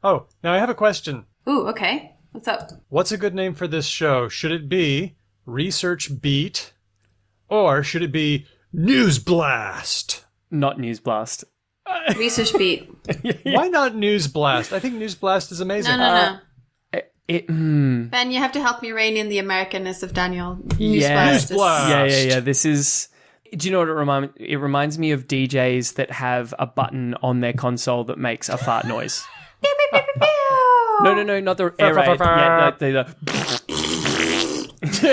Oh, now I have a question. Ooh, okay. What's up? What's a good name for this show? Should it be Research Beat or should it be Newsblast? Not Newsblast. Research Beat. Why not Newsblast? I think Newsblast is amazing. No. Ben, you have to help me rein in the Americanness of Daniel. Newsblast. Newsblast. Yeah. This is... Do you know what it reminds me of DJs that have a button on their console that makes a fart noise. No, not the air raid. Yeah,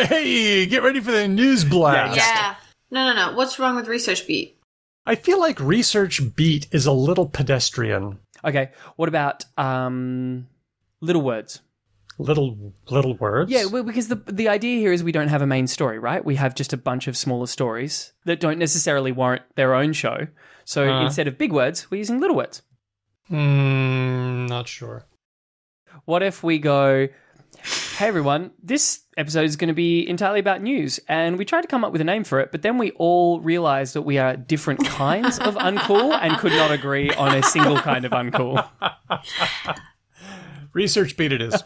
Hey, get ready for the Newsblast. Yeah. No. What's wrong with Research Beat? I feel like Research Beat is a little pedestrian. Okay, what about little words? Little words? Yeah, well, because the idea here is we don't have a main story, right? We have just a bunch of smaller stories that don't necessarily warrant their own show. So instead of big words, we're using little words. Not sure. What if we go, hey everyone, this episode is going to be entirely about news, and we tried to come up with a name for it, but then we all realised that we are different kinds of uncool and could not agree on a single kind of uncool. Research Beat it is.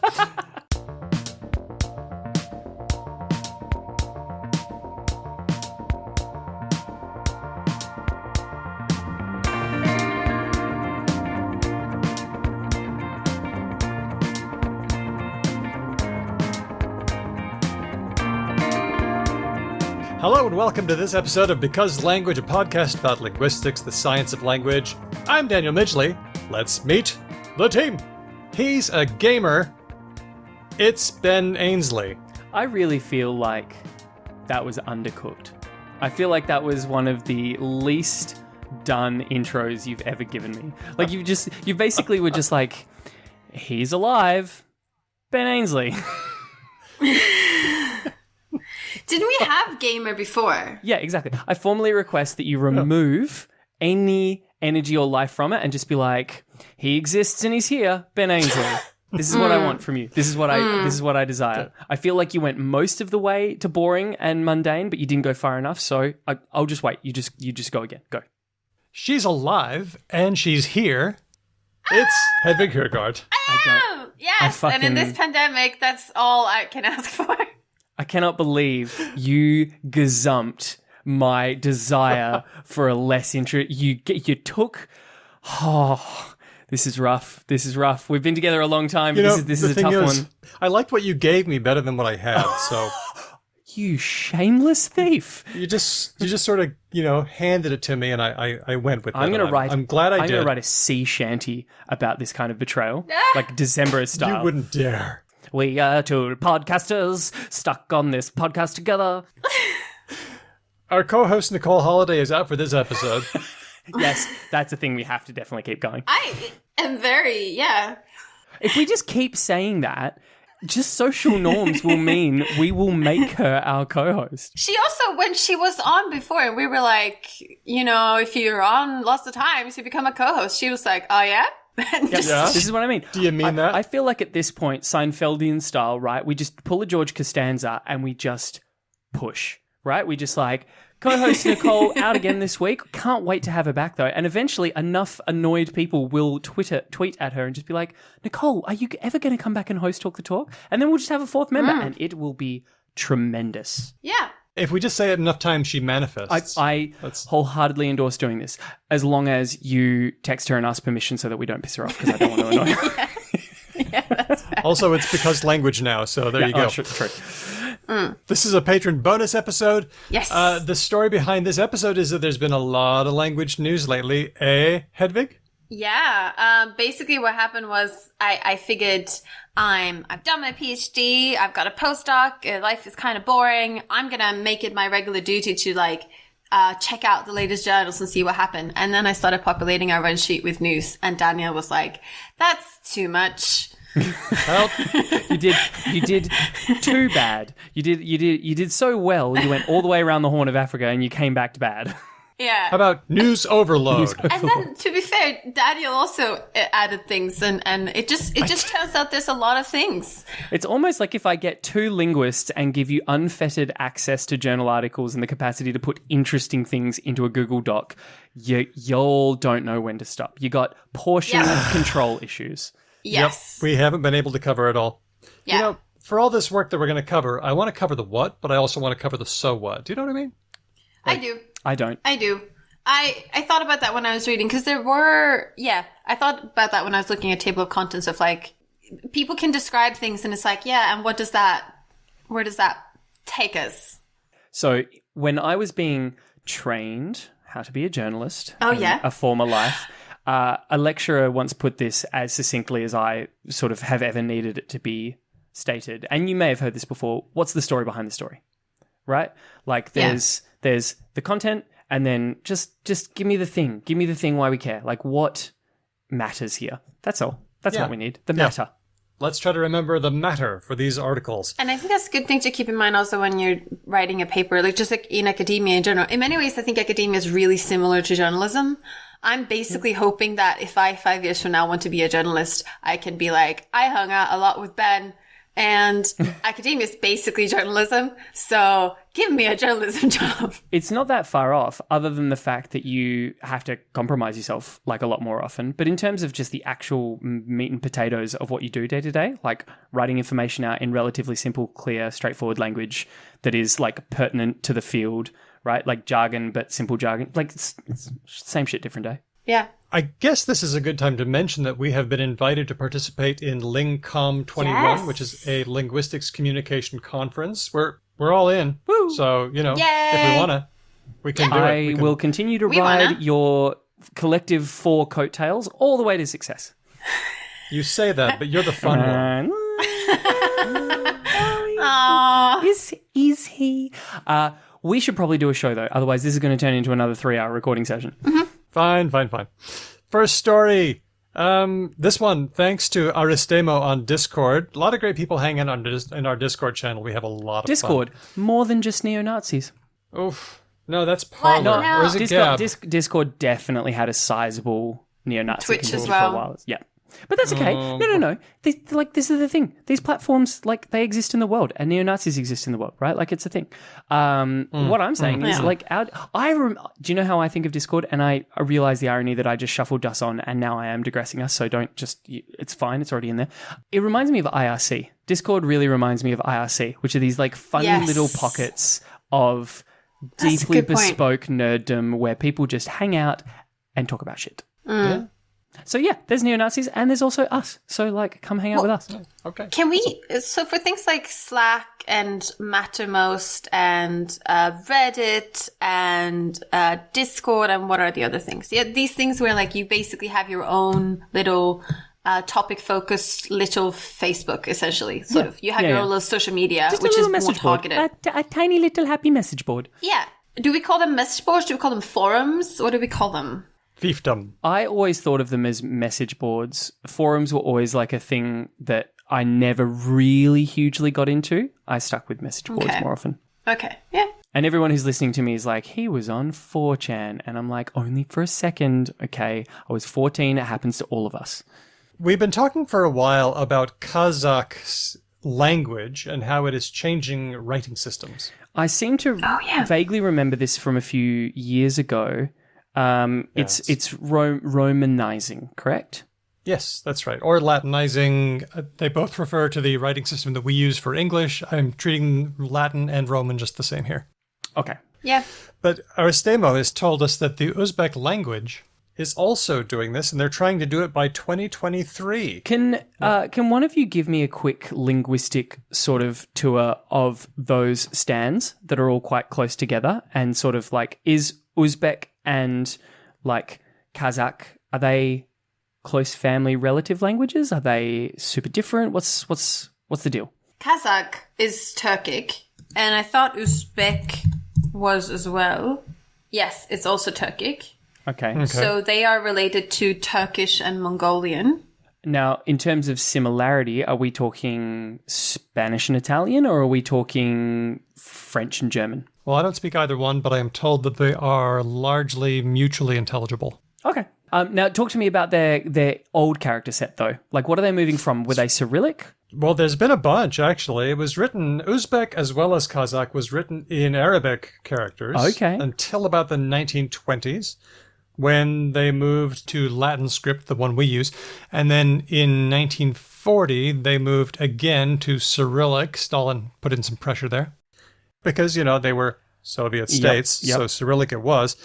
Hello and welcome to this episode of Because Language, a podcast about linguistics, the science of language. I'm Daniel Midgley. Let's meet the team. He's a gamer. It's Ben Ainsley. I really feel like that was undercooked. I feel like that was one of the least done intros you've ever given me. Like you basically were just like, he's alive, Ben Ainsley. Didn't we have gamer before? Yeah, exactly. I formally request that you remove any energy or life from it and just be like, he exists and he's here, Ben Ainsley. This is what I want from you. This is what I desire. I feel like you went most of the way to boring and mundane, but you didn't go far enough. So I'll just wait. You just go again. Go. She's alive and she's here. It's Hedvig Hurgard. Yes, and in this pandemic, that's all I can ask for. I cannot believe you gazumped my desire for a less intro. You took. Oh, this is rough. We've been together a long time. But this is a tough one. I liked what you gave me better than what I had. So you shameless thief! You just sort of handed it to me, and I went with it. I'm glad I did. I'm going to write a sea shanty about this kind of betrayal, like December style. You wouldn't dare. We are two podcasters stuck on this podcast together. Our co-host Nicole Holiday is out for this episode. Yes, that's a thing we have to definitely keep going. I am very, If we just keep saying that, just social norms will mean we will make her our co-host. She also, when she was on before, we were like, if you're on lots of times, you become a co-host. She was like, oh yeah? This is what I mean. Do you mean that? I feel like at this point, Seinfeldian style, right? We just pull a George Costanza and we just push, right? We just like, co-host Nicole out again this week. Can't wait to have her back though. And eventually enough annoyed people will tweet at her and just be like, Nicole, are you ever going to come back and host Talk the Talk? And then we'll just have a fourth member and it will be tremendous. Yeah. If we just say it enough times, she manifests. I wholeheartedly endorse doing this, as long as you text her and ask permission so that we don't piss her off, because I don't want to annoy her. Yeah, that's fair. Also, it's Because Language now, so there you go. True. This is a patron bonus episode. Yes. The story behind this episode is that there's been a lot of language news lately. Hedvig? Yeah. Basically what happened was I figured I've done my PhD, I've got a postdoc, life is kind of boring. I'm going to make it my regular duty to check out the latest journals and see what happened. And then I started populating our run sheet with news, and Daniel was like, that's too much. Well, you did too bad. You did so well. You went all the way around the Horn of Africa and you came back to bad. Yeah. How about news overload? And then, to be fair, Daniel also added things, and it just turns out there's a lot of things. It's almost like if I get two linguists and give you unfettered access to journal articles and the capacity to put interesting things into a Google Doc, y'all don't know when to stop. You got portion control issues. Yes. Yep, we haven't been able to cover it all. Yeah. You know, for all this work that we're going to cover, I want to cover the what, but I also want to cover the so what. Do you know what I mean? I do. I don't. I do. I thought about that when I was reading, because I thought about that when I was looking at table of contents of like, people can describe things and it's like, yeah, and where does that take us? So when I was being trained how to be a journalist in yeah? a former life, a lecturer once put this as succinctly as I sort of have ever needed it to be stated. And you may have heard this before. What's the story behind the story? Right? Like there's the content, and then just give me the thing. Give me the thing why we care. Like what matters here. That's all. That's what we need. The matter. Let's try to remember the matter for these articles. And I think that's a good thing to keep in mind also when you're writing a paper, like just like in academia in general. In many ways, I think academia is really similar to journalism. I'm basically hoping that if I 5 years from now want to be a journalist, I can be like, I hung out a lot with Ben, and academia is basically journalism. So give me a journalism job. It's not that far off, other than the fact that you have to compromise yourself like a lot more often. But in terms of just the actual meat and potatoes of what you do day to day, like writing information out in relatively simple, clear, straightforward language that is like pertinent to the field, right? Like jargon, but simple jargon. Like it's same shit, different day. Yeah. I guess this is a good time to mention that we have been invited to participate in LingCom 21, Yes. which is a linguistics communication conference. We're all in. Woo. So, you know, Yay. if we want to, we can do it. I We can- will continue to We ride wanna. your collective 4 coattails all the way to success. You say that, but you're the fun one. Aww. Is he? We should probably do a show, though. Otherwise, this is going to turn into another 3-hour recording session. Fine. First story. This one, thanks to Aristemo on Discord. A lot of great people hang out in our Discord channel. We have a lot of Discord, more than just neo-Nazis. fun. Oof. No, that's Parler. No. Or is it Gab? Discord definitely had a sizable neo-Nazi Twitch community as well. for a while. Yeah. But that's okay. No. This is the thing. These platforms, like, they exist in the world, and neo-Nazis exist in the world, right? Like, it's a thing. What I'm saying is, like, do you know how I think of Discord? And I realize the irony that I just shuffled us on, and now I am digressing us, so it's fine, it's already in there. It reminds me of IRC. Discord really reminds me of IRC, which are these, like, funny little pockets of That's a deeply good point. bespoke nerddom where people just hang out and talk about shit. Yeah. So yeah, there's neo-Nazis and there's also us. So like, come hang out with us. Okay. Can we, so for things like Slack and Mattermost and Reddit and Discord and what are the other things? Yeah, these things where like you basically have your own little topic-focused little Facebook, essentially. Sort of. You have your own little social media, Just which a is little more message board. targeted. A tiny little happy message board. Yeah. Do we call them message boards? Do we call them forums? What do we call them? Fiefdom. I always thought of them as message boards. Forums were always like a thing that I never really hugely got into. I stuck with message boards Okay. more often. Okay. Yeah. And everyone who's listening to me is like, he was on 4chan. And I'm like, only for a second. Okay, I was 14. It happens to all of us. We've been talking for a while about Kazakh's language and how it is changing writing systems. I seem to vaguely remember this from a few years ago. It's romanising, correct? Yes, that's right. Or Latinizing. They both refer to the writing system that we use for English. I'm treating Latin and Roman just the same here. Okay. Yeah. But Aristemo has told us that the Uzbek language is also doing this, and they're trying to do it by 2023. Can one of you give me a quick linguistic sort of tour of those stands that are all quite close together, and sort of like, is Uzbek and like Kazakh, are they close family relative languages? Are they super different? What's the deal? Kazakh is Turkic, and I thought Uzbek was as well. Yes, it's also Turkic. Okay. So they are related to Turkish and Mongolian. Now, in terms of similarity, are we talking Spanish and Italian, or are we talking French and German? Well, I don't speak either one, but I am told that they are largely mutually intelligible. Okay. Now, talk to me about their old character set, though. Like, what are they moving from? Were they Cyrillic? Well, there's been a bunch, actually. It was written, Uzbek as well as Kazakh was written in Arabic characters Okay. until about the 1920s. when they moved to Latin script, the one we use. And then in 1940, they moved again to Cyrillic. Stalin put in some pressure there because, they were Soviet states, Yep. so Cyrillic it was.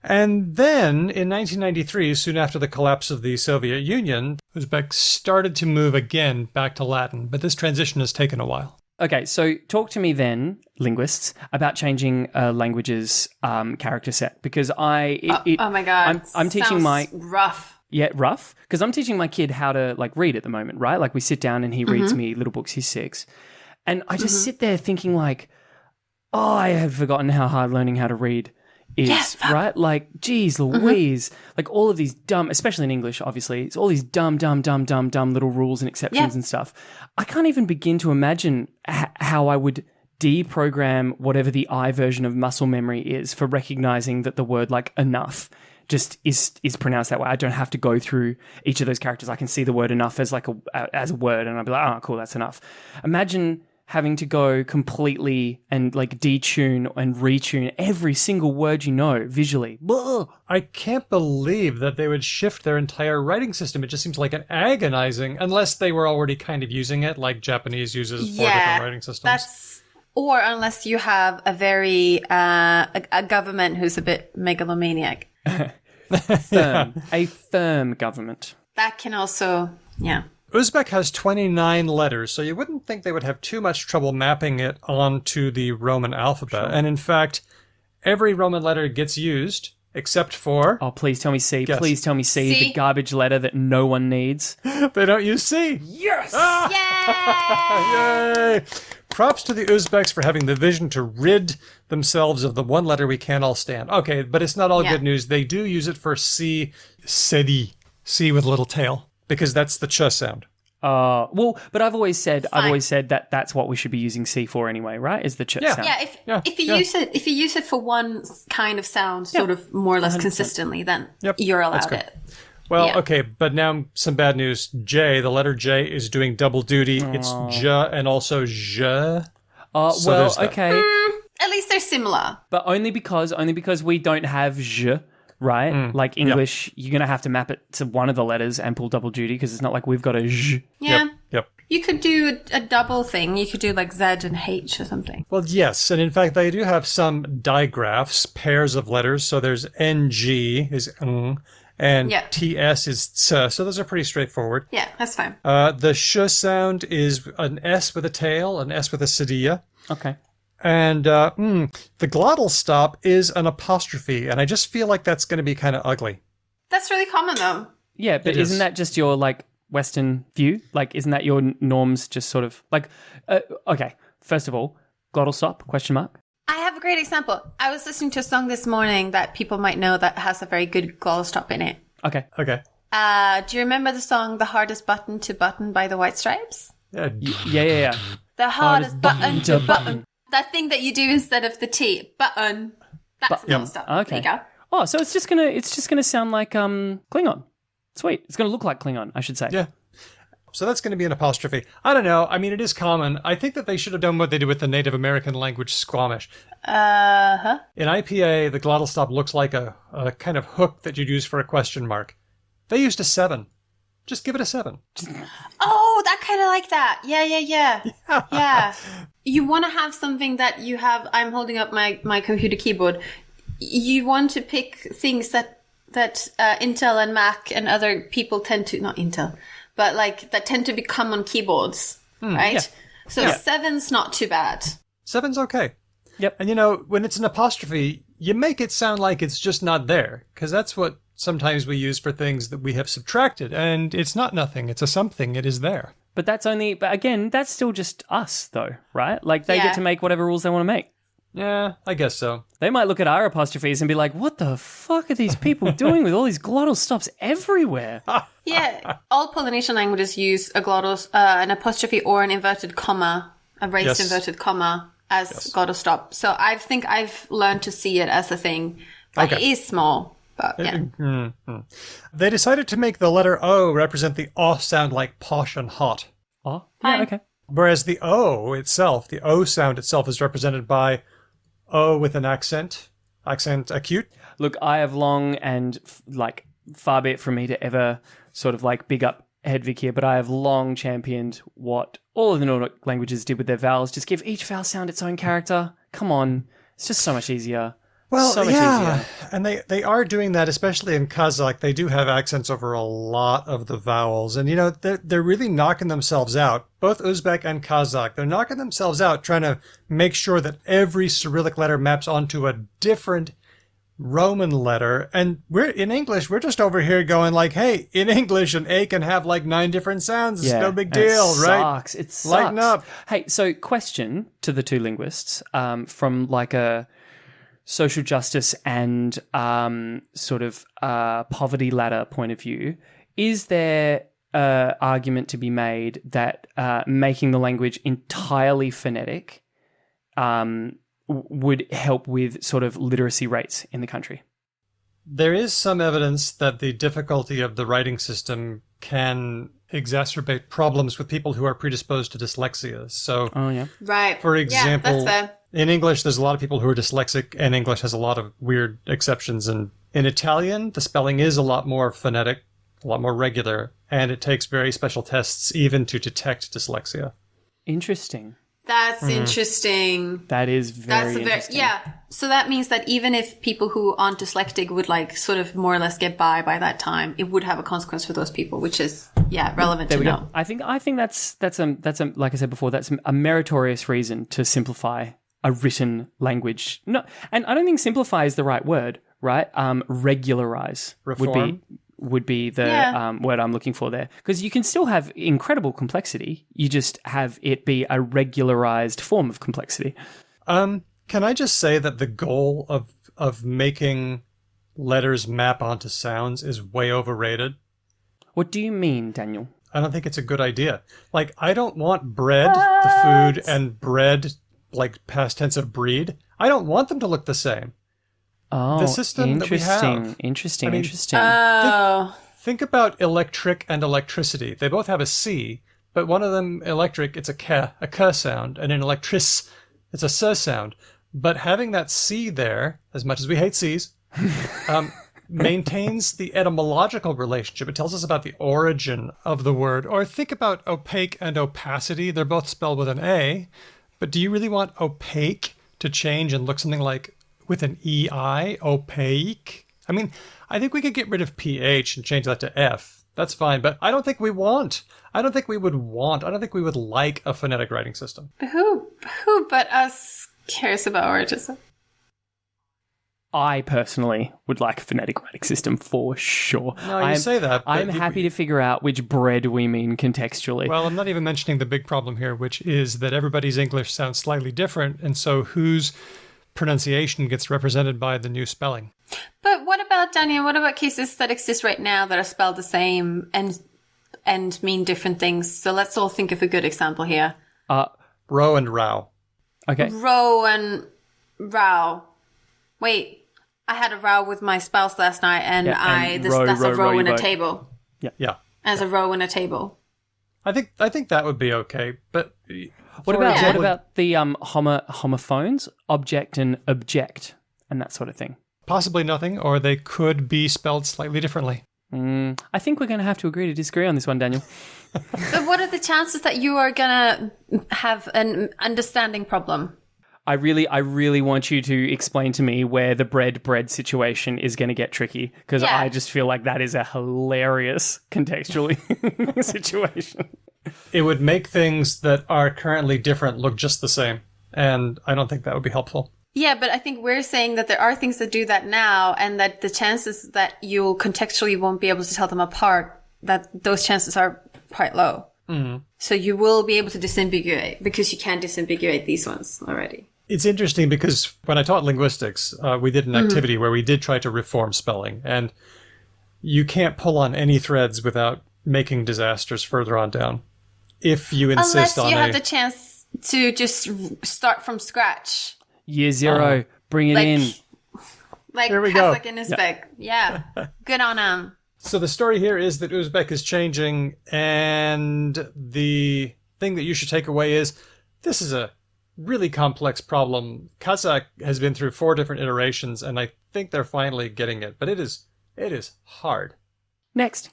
And then in 1993, soon after the collapse of the Soviet Union, Uzbek started to move again back to Latin. But this transition has taken a while. Okay, so talk to me then, linguists, about changing a language's character set, because oh my god, I'm teaching sounds rough. Yeah, rough, because I'm teaching my kid how to read at the moment, right? Like we sit down and he reads me little books. He's 6, and I just sit there thinking I have forgotten how hard learning how to read is, right? Like, geez Louise, like all of these dumb, especially in English, obviously, it's all these dumb little rules and exceptions and stuff. I can't even begin to imagine how I would deprogram whatever the I version of muscle memory is for recognizing that the word like enough just is pronounced that way. I don't have to go through each of those characters. I can see the word enough as as a word, and I'll be like, oh, cool, that's enough. Imagine having to go completely and detune and retune every single word visually. Blah. I can't believe that they would shift their entire writing system. It just seems like an agonizing, unless they were already kind of using it, like Japanese uses 4 different writing systems. Or unless you have a very a government who's a bit megalomaniac. A firm government. That can also, Uzbek has 29 letters, so you wouldn't think they would have too much trouble mapping it onto the Roman alphabet. Sure. And in fact, every Roman letter gets used, except for... Oh, please tell me C. Guess. Please tell me C, the garbage letter that no one needs. They don't use C. Yes! Ah! Yay! Props to the Uzbeks for having the vision to rid themselves of the one letter we can't all stand. Okay, but it's not all good news. They do use it for C, sedi, C with a little tail. Because that's the ch sound. But I've always said that that's what we should be using C for anyway, right? Is the ch sound? Yeah, if you use it for one kind of sound, sort of more or less 100%. Consistently, then you're allowed it. Well, okay, but now some bad news. J, the letter J, is doing double duty. It's j and also je. Okay. At least they're similar, but only because we don't have je. Right? Like English, you're going to have to map it to one of the letters and pull double duty because it's not like we've got a zh. Yeah. Yep. You could do a double thing. You could do like Z and H or something. Well, yes. And in fact, they do have some digraphs, pairs of letters. So there's NG is ng, and TS is ts. So those are pretty straightforward. Yeah, that's fine. The sh sound is an S with a tail, an S with a cedilla. Okay. And the glottal stop is an apostrophe, and I just feel like that's going to be kind of ugly. That's really common, though. Yeah, but isn't that just your, Western view? Isn't that your norms just sort of, okay, first of all, glottal stop, question mark? I have a great example. I was listening to a song this morning that people might know that has a very good glottal stop in it. Okay. Do you remember the song The Hardest Button to Button by the White Stripes? Yeah. The hardest button to button. That thing that you do instead of the T, button. That's glottal stop. Okay. There you go. Oh, so it's just gonna sound like Klingon. Sweet. It's gonna look like Klingon, I should say. Yeah. So that's going to be an apostrophe. I don't know. I mean, it is common. I think that they should have done what they did with the Native American language Squamish. Uh-huh. In IPA, the glottal stop looks like a kind of hook that you'd use for a question mark. They used a 7. Just give it a 7. Oh, that kind of like that. Yeah. You want to have something that you have. I'm holding up my computer keyboard. You want to pick things that Intel and Mac and other people tend to, not Intel, but that tend to become on keyboards, right? Yeah. So 7's not too bad. 7's okay. Yep. And when it's an apostrophe, you make it sound like it's just not there, because that's what sometimes we use for things that we have subtracted, and it's not nothing, it's a something, it is there. But again, that's still just us, though, right? They get to make whatever rules they want to make. Yeah, I guess so. They might look at our apostrophes and be like, what the fuck are these people doing with all these glottal stops everywhere? Yeah, all Polynesian languages use a glottal, an apostrophe or an inverted comma, a raised inverted comma as glottal stop. So I think I've learned to see it as a thing, but it is small. But yeah. They decided to make the letter O represent the O sound like posh and hot. Oh, yeah, okay. Whereas the O itself, the O sound itself is represented by O with an accent acute. Look, I have long and far be it from me to ever sort of big up Hedvig here, but I have long championed what all of the Nordic languages did with their vowels. Just give each vowel sound its own character. Come on. It's just so much easier. Well, so much easier. And they are doing that, especially in Kazakh. They do have accents over a lot of the vowels. And, they're really knocking themselves out. Both Uzbek and Kazakh, they're knocking themselves out trying to make sure that every Cyrillic letter maps onto a different Roman letter. And in English, we're just over here going hey, in English, an A can have 9 different sounds. It's no big deal, right? It sucks. Lighten up. Hey, so question to the two linguists from a social justice and poverty ladder point of view. Is there argument to be made that making the language entirely phonetic would help with sort of literacy rates in the country? There is some evidence that the difficulty of the writing system can exacerbate problems with people who are predisposed to dyslexia. So, Right. For example, yeah, that's fair. In English, there's a lot of people who are dyslexic, and English has a lot of weird exceptions. And in Italian, the spelling is a lot more phonetic, a lot more regular, and it takes very special tests even to detect dyslexia. Interesting. That's interesting. That is very interesting. Yeah. So that means that even if people who aren't dyslexic would sort of more or less get by that time, it would have a consequence for those people, which is relevant to know. I think that's like I said before, that's a meritorious reason to simplify a written language. No, and I don't think simplify is the right word, right? Regularize would be the word I'm looking for there. Because you can still have incredible complexity. You just have it be a regularized form of complexity. Can I just say that the goal of making letters map onto sounds is way overrated? What do you mean, Daniel? I don't think it's a good idea. I don't want bread, the food, and bread, past tense of breed. I don't want them to look the same. Oh, the system that we have. Interesting. Think about electric and electricity. They both have a C, but one of them, electric, it's a K sound, and in electric, it's a S sound. But having that C there, as much as we hate Cs, maintains the etymological relationship. It tells us about the origin of the word. Or think about opaque and opacity. They're both spelled with an A, but do you really want opaque to change and look something like with an EI, opaque? I mean, I think we could get rid of PH and change that to F. That's fine, but I don't think we would like a phonetic writing system. Who but us cares about origin? I personally would like a phonetic writing system for sure. No, you say that. I'm happy to figure out which bread we mean contextually. Well, I'm not even mentioning the big problem here, which is that everybody's English sounds slightly different, and so whose pronunciation gets represented by the new spelling. But what about, Daniel, what about cases that exist right now that are spelled the same and mean different things? So let's all think of a good example here. Row and row. Okay. Row and row. Wait, I had a row with my spouse last night, and that's a row in a table. Yeah. As a row in a table. I think that would be okay, but what about the homophones, object and object, and that sort of thing? Possibly nothing, or they could be spelled slightly differently. I think we're going to have to agree to disagree on this one, Daniel. But what are the chances that you are going to have an understanding problem? I really want you to explain to me where the bread situation is going to get tricky, because I just feel like that is a hilarious contextually situation. It would make things that are currently different look just the same, and I don't think that would be helpful. Yeah, but I think we're saying that there are things that do that now, and that the chances that you contextually won't be able to tell them apart, that those chances are quite low. Mm-hmm. So you will be able to disambiguate, because you can disambiguate these ones already. It's interesting because when I taught linguistics, we did an activity where we did try to reform spelling, and you can't pull on any threads without making disasters further on down. If you insist Unless you have the chance to just start from scratch. Year zero, bring it in. Like Here we go. Kazakh and Uzbek. Yeah. Good on them. So the story here is that Uzbek is changing, and the thing that you should take away is this is a really complex problem. Kazakh has been through 4 different iterations, and I think they're finally getting it. But it is hard. Next.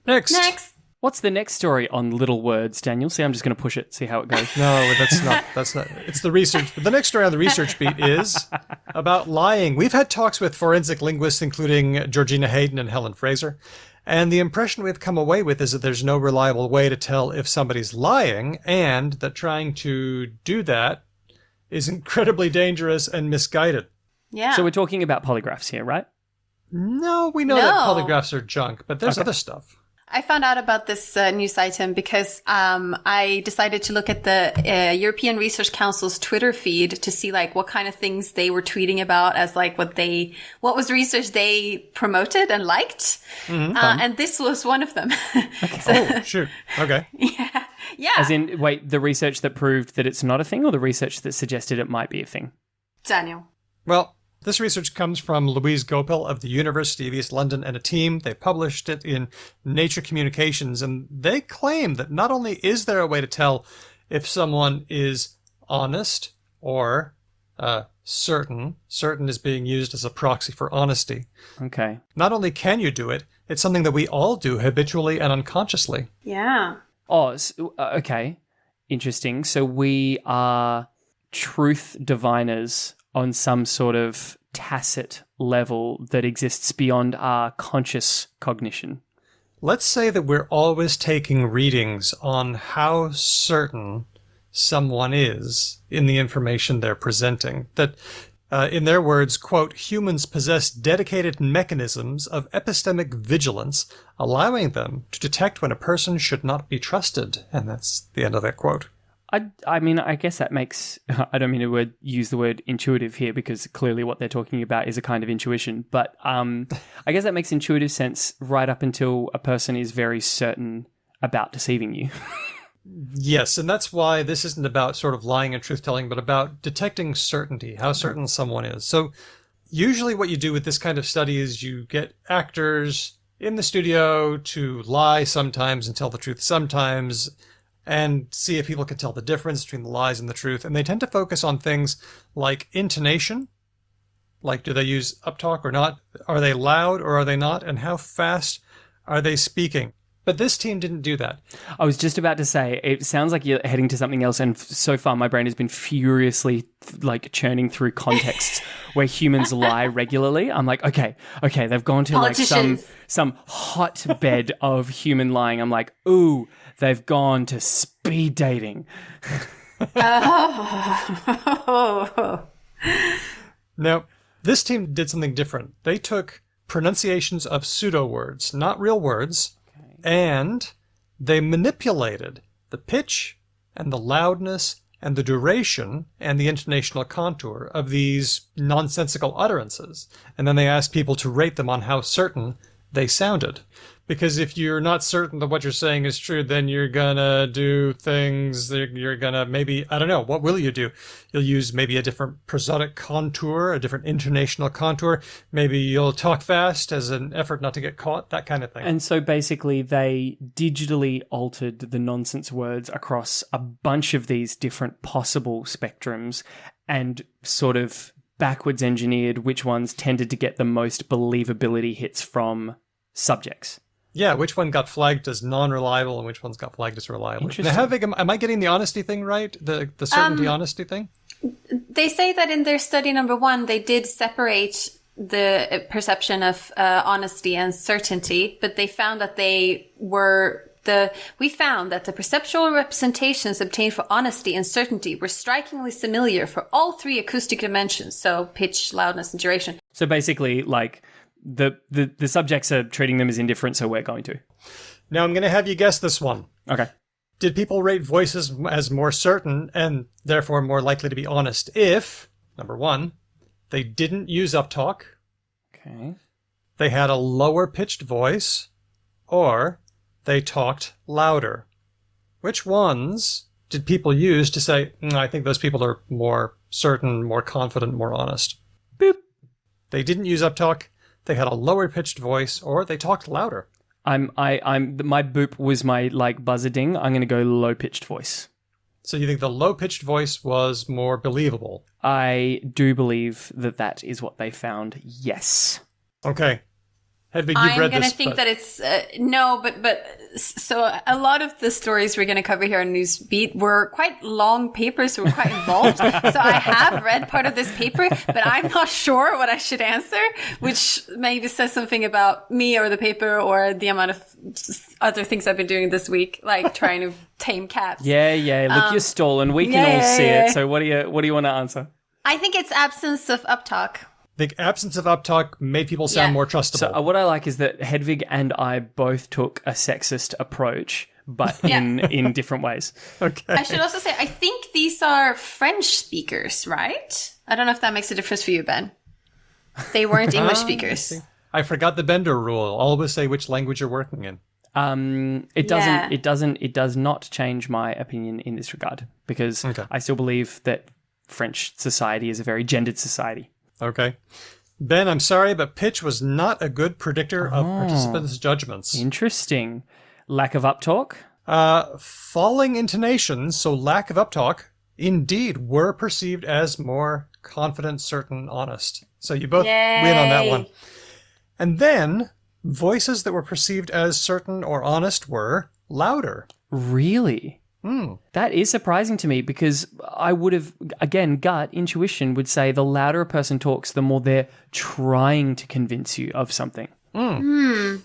Next. What's the next story on little words, Daniel? See, I'm just going to push it, see how it goes. No, that's not. It's the research. But the next story on the research beat is about lying. We've had talks with forensic linguists, including Georgina Hayden and Helen Fraser. And the impression we've come away with is that there's no reliable way to tell if somebody's lying, and that trying to do that is incredibly dangerous and misguided. Yeah. So we're talking about polygraphs here, right? No, we know that polygraphs are junk, but there's other stuff. I found out about this news item because I decided to look at the European Research Council's Twitter feed to see like what kind of things they were tweeting about as like what was research they promoted and liked. Mm-hmm. And this was one of them. Okay. Oh, shoot. Okay. Yeah. As in, wait, the research that proved that it's not a thing, or the research that suggested it might be a thing? Daniel. Well, this research comes from Louise Gopel of the University of East London and a team. They published it in Nature Communications, and they claim that not only is there a way to tell if someone is honest or certain is being used as a proxy for honesty. Okay. Not only can you do it, it's something that we all do habitually and unconsciously. Yeah. Oh, okay. Interesting. So we are truth diviners on some sort of tacit level that exists beyond our conscious cognition. Let's say that we're always taking readings on how certain someone is in the information they're presenting. That, in their words, quote, humans possess dedicated mechanisms of epistemic vigilance, allowing them to detect when a person should not be trusted. And that's the end of that quote. I mean, I guess that makes... I don't mean to use the word intuitive here because clearly what they're talking about is a kind of intuition. But I guess that makes intuitive sense right up until a person is very certain about deceiving you. Yes, and that's why this isn't about sort of lying and truth-telling, but about detecting certainty, how certain someone is. So usually what you do with this kind of study is you get actors in the studio to lie sometimes and tell the truth sometimes, and see if people can tell the difference between the lies and the truth. And they tend to focus on things like intonation, like do they use uptalk or not? Are they loud or are they not? And how fast are they speaking? But this team didn't do that. I was just about to say, it sounds like you're heading to something else, and so far my brain has been furiously like churning through contexts where humans lie regularly. I'm like, okay, they've gone to like some hotbed of human lying. I'm like, ooh, they've gone to speed dating. Now, this team did something different. They took pronunciations of pseudo-words, not real words, and they manipulated the pitch and the loudness and the duration and the intonational contour of these nonsensical utterances. And then they asked people to rate them on how certain they sounded. Because if you're not certain that what you're saying is true, then you're gonna do things that you're gonna maybe, I don't know, what will you do? You'll use maybe a different prosodic contour, a different intonational contour. Maybe you'll talk fast as an effort not to get caught, that kind of thing. And so basically they digitally altered the nonsense words across a bunch of these different possible spectrums and sort of backwards engineered which ones tended to get the most believability hits from subjects. Yeah, which one got flagged as non-reliable and which one's got flagged as reliable. Now, how big am I getting the honesty thing right? The certainty honesty thing? They say that in their study number 1, they did separate the perception of honesty and certainty, but they found that we found that the perceptual representations obtained for honesty and certainty were strikingly similar for all 3 acoustic dimensions, so pitch, loudness, and duration. So basically, like, the subjects are treating them as indifferent, so we're going to. Now I'm going to have you guess this one. Okay. Did people rate voices as more certain and therefore more likely to be honest if, number 1, they didn't use uptalk, okay, they had a lower pitched voice, or they talked louder? Which ones did people use to say, I think those people are more certain, more confident, more honest? Boop. They didn't use uptalk, they had a lower pitched voice, or they talked louder. My boop was my like buzzer ding. I'm going to go low pitched voice. So you think the low-pitched voice was more believable? I do believe that that is what they found, yes. Okay. Hedvig, you've read this. I'm going to think that it's no, but so a lot of the stories we're going to cover here on Newsbeat were quite long papers, so we're quite involved. So I have read part of this paper, but I'm not sure what I should answer, which maybe says something about me or the paper or the amount of other things I've been doing this week, like trying to tame cats. Yeah. Look, you're stolen. We can all see it. So what do you want to answer? I think it's absence of uptalk. The absence of uptalk made people sound more trustable. So what I like is that Hedvig and I both took a sexist approach, but in different ways. Okay. I should also say, I think these are French speakers, right? I don't know if that makes a difference for you, Ben. They weren't English speakers. I forgot the Bender rule. Always say which language you're working in. It doesn't. It does not change my opinion in this regard because I still believe that French society is a very gendered society. Okay. Ben, I'm sorry, but pitch was not a good predictor of participants' judgments. Interesting. Lack of uptalk? Falling intonations, so lack of uptalk, indeed were perceived as more confident, certain, honest. So you both win on that one. And then, voices that were perceived as certain or honest were louder. Really? That is surprising to me because I would have, again, gut, intuition would say the louder a person talks, the more they're trying to convince you of something.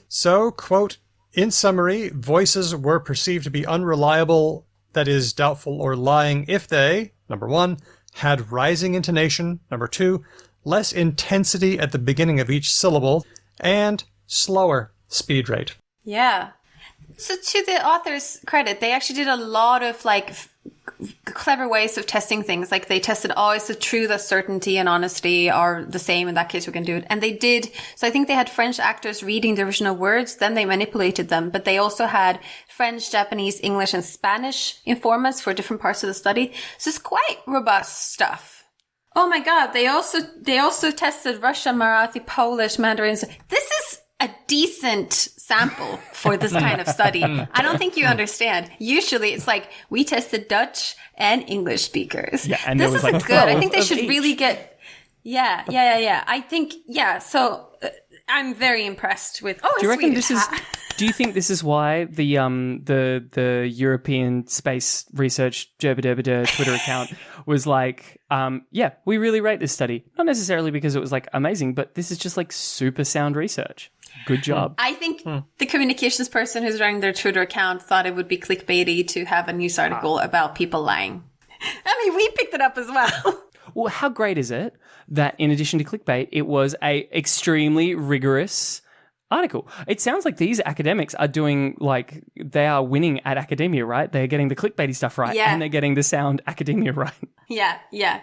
So, quote, in summary, voices were perceived to be unreliable, that is, doubtful or lying, if they, number one, had rising intonation, number two, less intensity at the beginning of each syllable, and slower speed rate. Yeah. So to the author's credit, they actually did a lot of clever ways of testing things. Like they tested always the truth, the certainty and honesty are the same. In that case, we can do it. And they did. So I think they had French actors reading the original words. Then they manipulated them. But they also had French, Japanese, English and Spanish informants for different parts of the study. So it's quite robust stuff. Oh my God. They also tested Russian, Marathi, Polish, Mandarin. This is a decent sample for this kind of study. I don't think you understand. Usually it's like we tested Dutch and English speakers. Yeah, and this there was isn't like good. I think they 12 should of really each. get. Yeah. I think So I'm very impressed with. Oh, Do you reckon Swedish. this is? Do you think this is why the European Space Research Twitter account was like, we really rate this study. Not necessarily because it was like amazing, but this is just like super sound research. Good job. I think the communications person who's running their Twitter account thought it would be clickbaity to have a news article about people lying. I mean, we picked it up as well. Well, how great is it that in addition to clickbait, it was a extremely rigorous article? It sounds like these academics are doing they are winning at academia, right? They're getting the clickbaity stuff right, and they're getting the sound academia right. Yeah.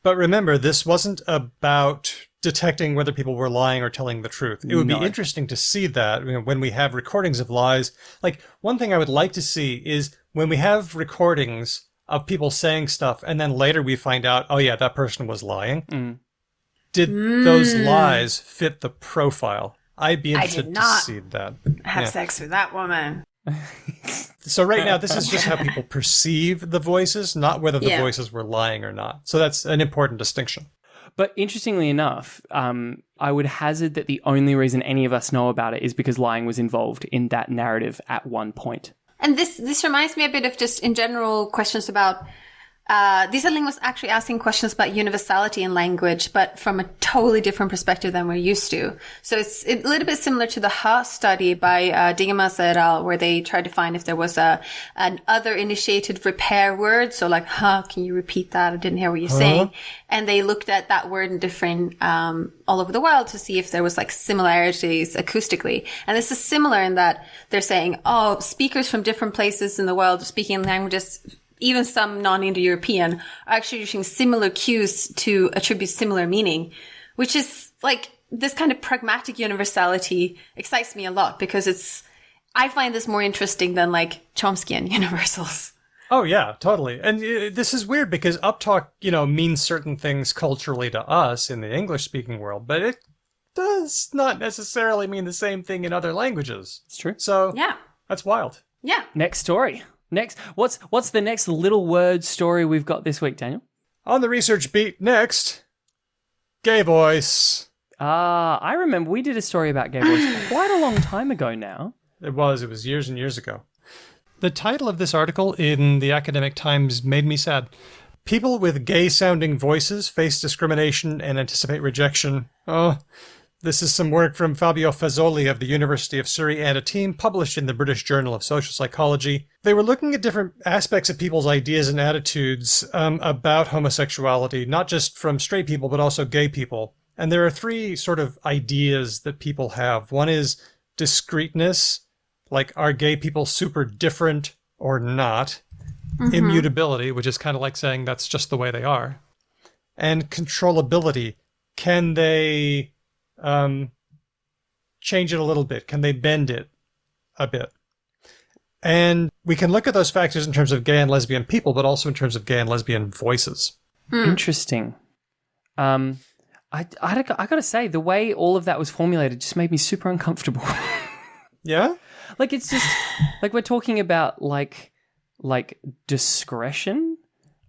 But remember, this wasn't about detecting whether people were lying or telling the truth. It would be interesting to see that when we have recordings of lies. Like, one thing I would like to see is when we have recordings of people saying stuff and then later we find out, oh yeah, that person was lying. Did those lies fit the profile? I'd be interested to see that. Have sex with that woman. So right now, this is just how people perceive the voices, not whether the voices were lying or not. So that's an important distinction. But interestingly enough, I would hazard that the only reason any of us know about it is because lying was involved in that narrative at one point. And this reminds me a bit of just in general questions about these are linguists actually asking questions about universality in language, but from a totally different perspective than we're used to. So it's a little bit similar to the Ha study by Dingemas et al., where they tried to find if there was an other initiated repair word. So like, can you repeat that? I didn't hear what you're saying. And they looked at that word in different, all over the world to see if there was like similarities acoustically. And this is similar in that they're saying, speakers from different places in the world speaking languages, even some non-Indo-European, are actually using similar cues to attribute similar meaning, which is like this kind of pragmatic universality excites me a lot because I find this more interesting than like Chomskyan universals. Oh yeah, totally. And this is weird because uptalk, means certain things culturally to us in the English-speaking world, but it does not necessarily mean the same thing in other languages. It's true. So that's wild. Yeah. Next story. Next, what's the next little word story we've got this week, Daniel? On the research beat next, gay voice. I remember we did a story about gay voice quite a long time ago now. It was years and years ago. The title of this article in the Academic Times made me sad. People with gay-sounding voices face discrimination and anticipate rejection. Oh, this is some work from Fabio Fazzoli of the University of Surrey and a team published in the British Journal of Social Psychology. They were looking at different aspects of people's ideas and attitudes about homosexuality, not just from straight people, but also gay people. And there are three sort of ideas that people have. One is discreteness, like are gay people super different or not? Mm-hmm. Immutability, which is kind of like saying that's just the way they are. And controllability. Can they change it a little bit? Can they bend it a bit? And we can look at those factors in terms of gay and lesbian people, but also in terms of gay and lesbian voices. Interesting. I gotta say, the way all of that was formulated just made me super uncomfortable. Yeah? Like, it's just, like, we're talking about, like discretion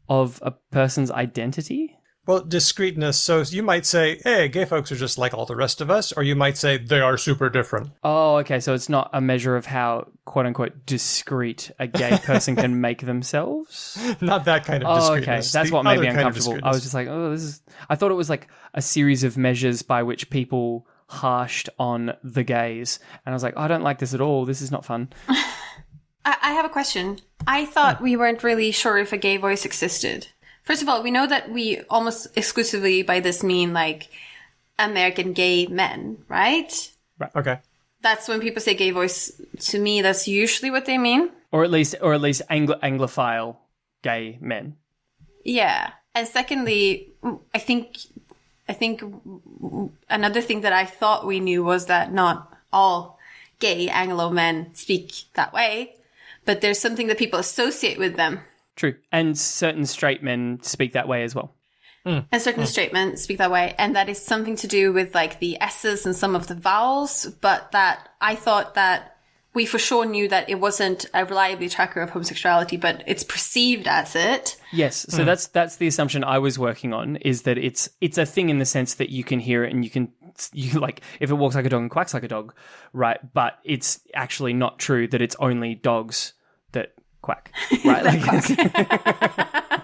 of a person's identity. Well, discreteness. So you might say, hey, gay folks are just like all the rest of us, or you might say they are super different. Oh, okay. So it's not a measure of how, quote unquote, discreet a gay person can make themselves? Not that kind of discreteness. Okay. That's what made me uncomfortable. I was just like, I thought it was like a series of measures by which people harshed on the gays. And I was like, I don't like this at all. This is not fun. I have a question. I thought we weren't really sure if a gay voice existed. First of all, we know that we almost exclusively by this mean like American gay men, right? Right. Okay. That's when people say gay voice. To me, that's usually what they mean. Or at least Anglophile gay men. Yeah. And secondly, I think another thing that I thought we knew was that not all gay Anglo men speak that way, but there's something that people associate with them. True. And certain straight men speak that way as well. And certain straight men speak that way. And that is something to do with like the S's and some of the vowels. But that I thought that we for sure knew that it wasn't a reliably tracker of homosexuality, but it's perceived as it. Yes. So that's the assumption I was working on, is that it's a thing in the sense that you can hear it and you like, if it walks like a dog and quacks like a dog, right? But it's actually not true that it's only dogs that quack, right?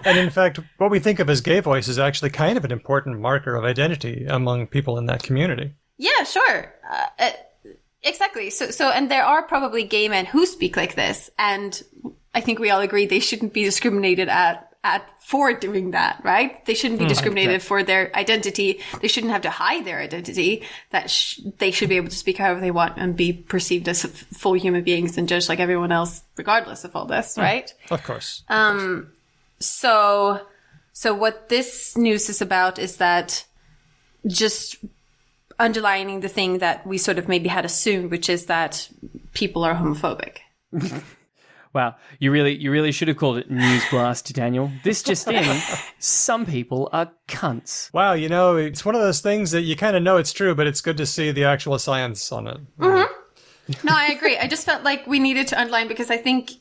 And in fact, what we think of as gay voice is actually kind of an important marker of identity among people in that community. Yeah, sure. Exactly. So, and there are probably gay men who speak like this, and I think we all agree they shouldn't be discriminated at for doing that, right? They shouldn't be discriminated for their identity. They shouldn't have to hide their identity. That they should be able to speak however they want and be perceived as full human beings and judged like everyone else, regardless of all this, right? Of course. So what this news is about is that just underlining the thing that we sort of maybe had assumed, which is that people are homophobic. Wow, you really should have called it Newsblast, Daniel. This just in, some people are cunts. Wow, it's one of those things that you kind of know it's true, but it's good to see the actual science on it. Mm-hmm. No, I agree. I just felt like we needed to underline because I think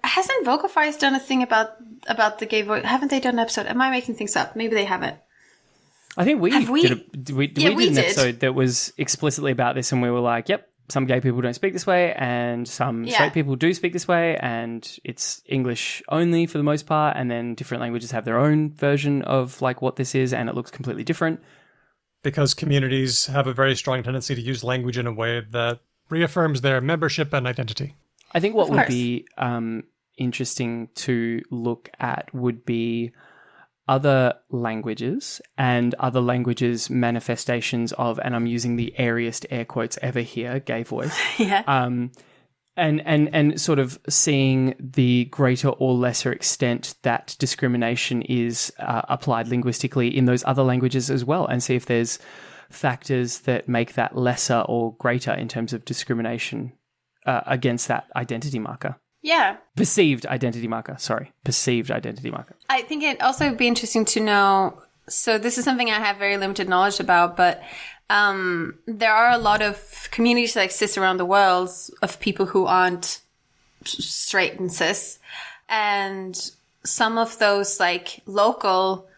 hasn't Vocalize done a thing about the gay voice? Haven't they done an episode? Am I making things up? Maybe they haven't. I think we did an did. episode that was explicitly about this, and we were like, yep, some gay people don't speak this way, and some straight people do speak this way, and it's English only for the most part, and then different languages have their own version of like what this is, and it looks completely different. Because communities have a very strong tendency to use language in a way that reaffirms their membership and identity. I think what would be interesting to look at would be other languages and other languages' manifestations of, and I'm using the airiest air quotes ever here, gay voice. Yeah. And sort of seeing the greater or lesser extent that discrimination is applied linguistically in those other languages as well, and see if there's factors that make that lesser or greater in terms of discrimination against that identity marker. Yeah. Perceived identity marker. I think it'd also be interesting to know, so this is something I have very limited knowledge about, but there are a lot of communities that exist around the world of people who aren't straight and cis, and some of those like local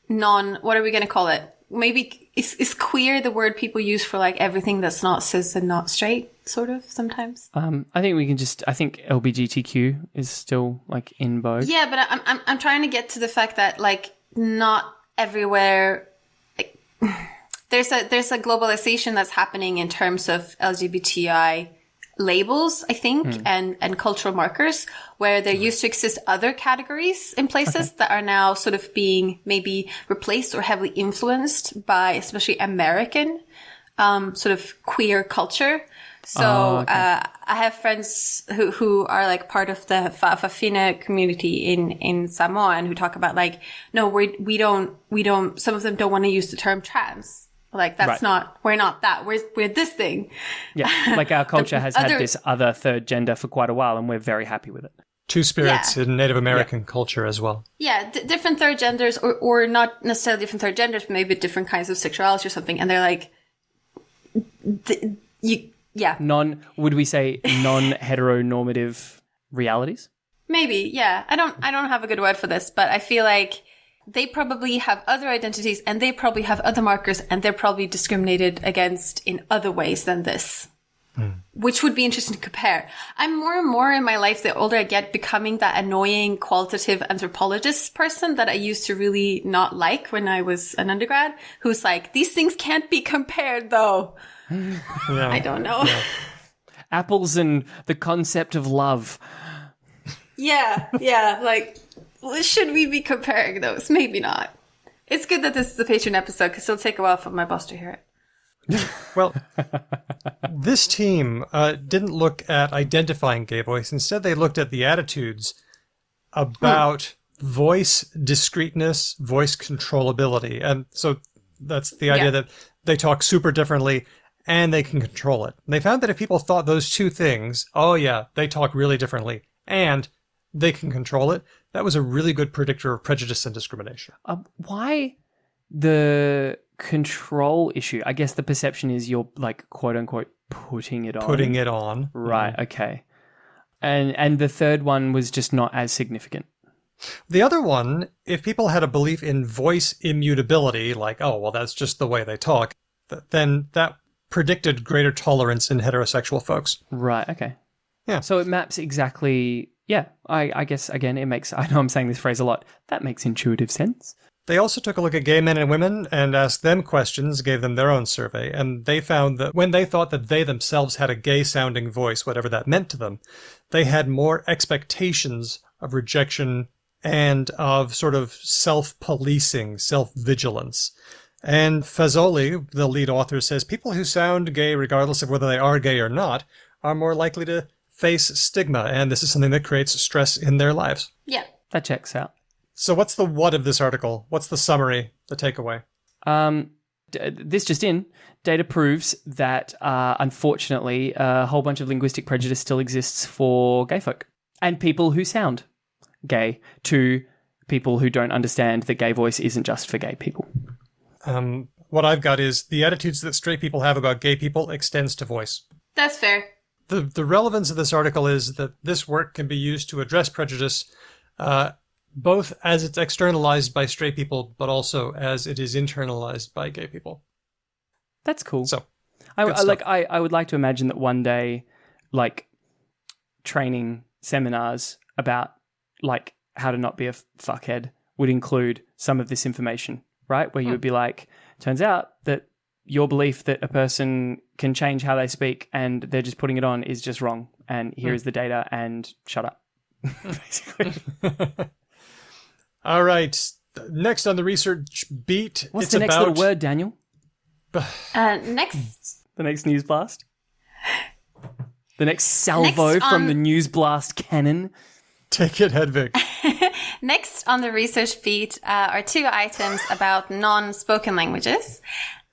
what are we going to call it? Maybe is queer the word people use for like everything that's not cis and not straight, sort of sometimes. I think I think LGBTQ is still like in vogue. Yeah, but I'm trying to get to the fact that like not everywhere. Like, there's a globalization that's happening in terms of LGBTI labels, I think, and cultural markers, where there used to exist other categories in places that are now sort of being maybe replaced or heavily influenced by especially American sort of queer culture. So I have friends who are like part of the Fa'afafine community in Samoa, and who talk about like, no, we don't, some of them don't want to use the term trans. Like, that's not, we're not that, we're this thing. Yeah, like our culture has had this other third gender for quite a while, and we're very happy with it. Two spirits in Native American culture as well. Yeah, different third genders, or not necessarily different third genders, but maybe different kinds of sexuality or something. And they're like, would we say non-heteronormative realities? Maybe, yeah. I don't have a good word for this, but I feel like they probably have other identities, and they probably have other markers, and they're probably discriminated against in other ways than this. Which would be interesting to compare. I'm more and more in my life, the older I get, becoming that annoying qualitative anthropologist person that I used to really not like when I was an undergrad, who's like, these things can't be compared though. Yeah. I don't know. Yeah. Apples and the concept of love. Yeah. Like, should we be comparing those? Maybe not. It's good that this is a Patreon episode, because it'll take a while for my boss to hear it. Well, this team didn't look at identifying gay voice. Instead, they looked at the attitudes about voice discreteness, voice controllability. And so that's the idea that they talk super differently and they can control it. And they found that if people thought those two things, oh yeah, they talk really differently and they can control it, that was a really good predictor of prejudice and discrimination. Why the control issue? I guess the perception is you're like, quote unquote, putting it on. Right, okay. And the third one was just not as significant. The other one, if people had a belief in voice immutability, like, oh, well, that's just the way they talk, then that predicted greater tolerance in heterosexual folks. Right, okay. Yeah. So it maps exactly, I guess, again, it makes, I know I'm saying this phrase a lot, that makes intuitive sense. They also took a look at gay men and women and asked them questions, gave them their own survey, and they found that when they thought that they themselves had a gay-sounding voice, whatever that meant to them, they had more expectations of rejection and of sort of self-policing, self-vigilance. And Fazoli, the lead author, says people who sound gay, regardless of whether they are gay or not, are more likely to face stigma, and this is something that creates stress in their lives. Yeah. That checks out. So what's the what of this article? What's the summary, the takeaway? This just in, data proves that, unfortunately, a whole bunch of linguistic prejudice still exists for gay folk and people who sound gay to people who don't understand that gay voice isn't just for gay people. What I've got is the attitudes that straight people have about gay people extends to voice. That's fair. The relevance of this article is that this work can be used to address prejudice, both as it's externalized by straight people, but also as it is internalized by gay people. That's cool. So, I would like to imagine that one day, like, training seminars about, like, how to not be a fuckhead would include some of this information, right? Where you would be like, turns out that your belief that a person can change how they speak and they're just putting it on is just wrong. And here is the data, and shut up. Basically. All right. Next on the research beat. What's the next little word, Daniel? Next. The next Newsblast? The next salvo from the Newsblast cannon? Take it, Hedvig. Next on the research beat are two items about non-spoken languages.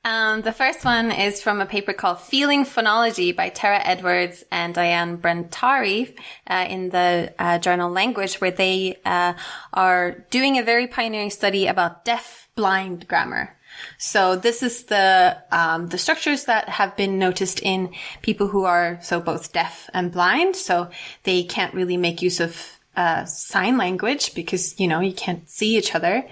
The first one is from a paper called Feeling Phonology by Tara Edwards and Diane Brentari in the journal Language, where they are doing a very pioneering study about deaf-blind grammar. So this is the structures that have been noticed in people who are both deaf and blind. So they can't really make use of sign language because, you can't see each other.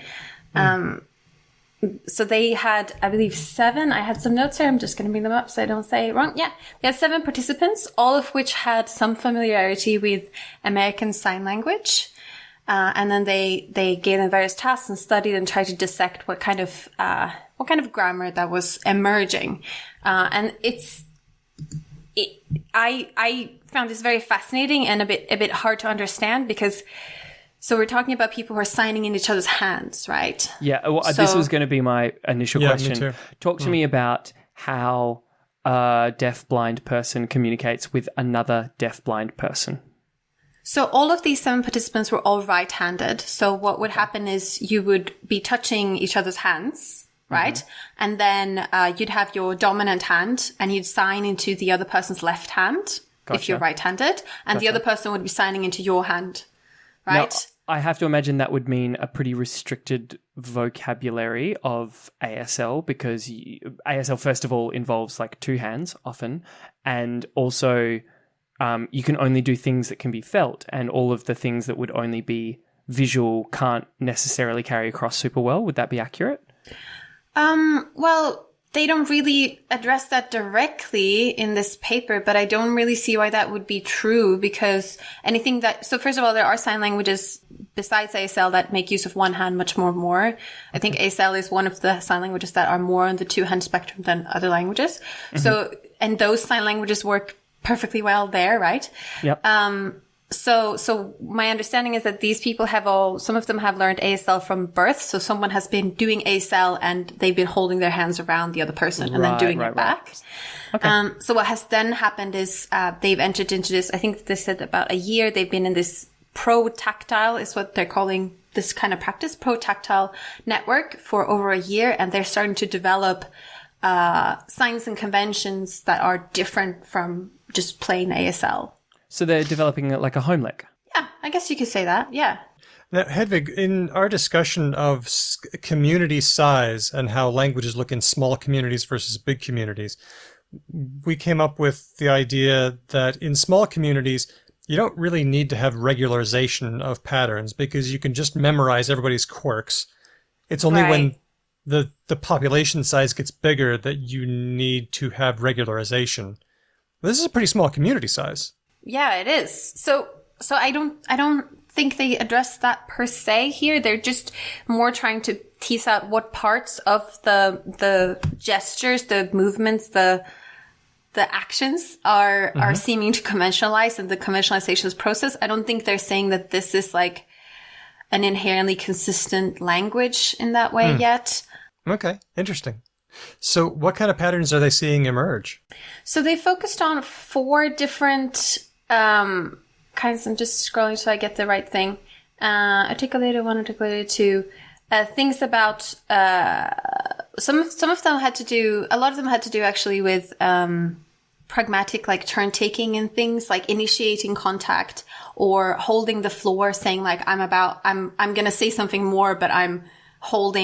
So they had, I believe, 7. I had some notes here. I'm just going to bring them up so I don't say it wrong. Yeah. They had 7 participants, all of which had some familiarity with American Sign Language. And then they gave them various tasks and studied and tried to dissect what kind of grammar that was emerging. And I found this very fascinating and a bit hard to understand because, so we're talking about people who are signing in each other's hands, right? Yeah, well, this was going to be my initial question. Me too. Talk to me about how a deaf-blind person communicates with another deaf-blind person. So all of these 7 participants were all right-handed. So what would happen is you would be touching each other's hands, right? Mm-hmm. And then you'd have your dominant hand and you'd sign into the other person's left hand if you're right-handed. And the other person would be signing into your hand. Right. Now, I have to imagine that would mean a pretty restricted vocabulary of ASL because ASL, first of all, involves like 2 hands often. And also you can only do things that can be felt. And all of the things that would only be visual can't necessarily carry across super well. Would that be accurate? Well, they don't really address that directly in this paper, but I don't really see why that would be true because so first of all, there are sign languages besides ASL that make use of one hand much more. I think ASL is one of the sign languages that are more on the 2-hand spectrum than other languages. Mm-hmm. So, and those sign languages work perfectly well there, right? Yep. So my understanding is that these people some of them have learned ASL from birth. So someone has been doing ASL and they've been holding their hands around the other person and then doing it back. Okay. So what has then happened is, they've entered into this, I think they said about a year, they've been in this protactile is what they're calling this kind of practice, protactile network for over a year. And they're starting to develop, signs and conventions that are different from just plain ASL. So they're developing it like a home lec. Yeah, I guess you could say that. Yeah. Now, Hedvig, in our discussion of community size and how languages look in small communities versus big communities, we came up with the idea that in small communities, you don't really need to have regularization of patterns because you can just memorize everybody's quirks. It's only when the population size gets bigger that you need to have regularization. This is a pretty small community size. Yeah, it is. So I don't think they address that per se here. They're just more trying to tease out what parts of the gestures, the movements, the actions are seeming to conventionalize in the conventionalizations process. I don't think they're saying that this is like an inherently consistent language in that way yet. Okay, interesting. So what kind of patterns are they seeing emerge? So they focused on 4 different kinds. I'm just scrolling so I get the right thing. Articulated 1, articulated 2. Things about some of them had to do. A lot of them had to do actually with pragmatic, like turn taking and things like initiating contact or holding the floor, saying like I'm gonna say something more, but I'm hold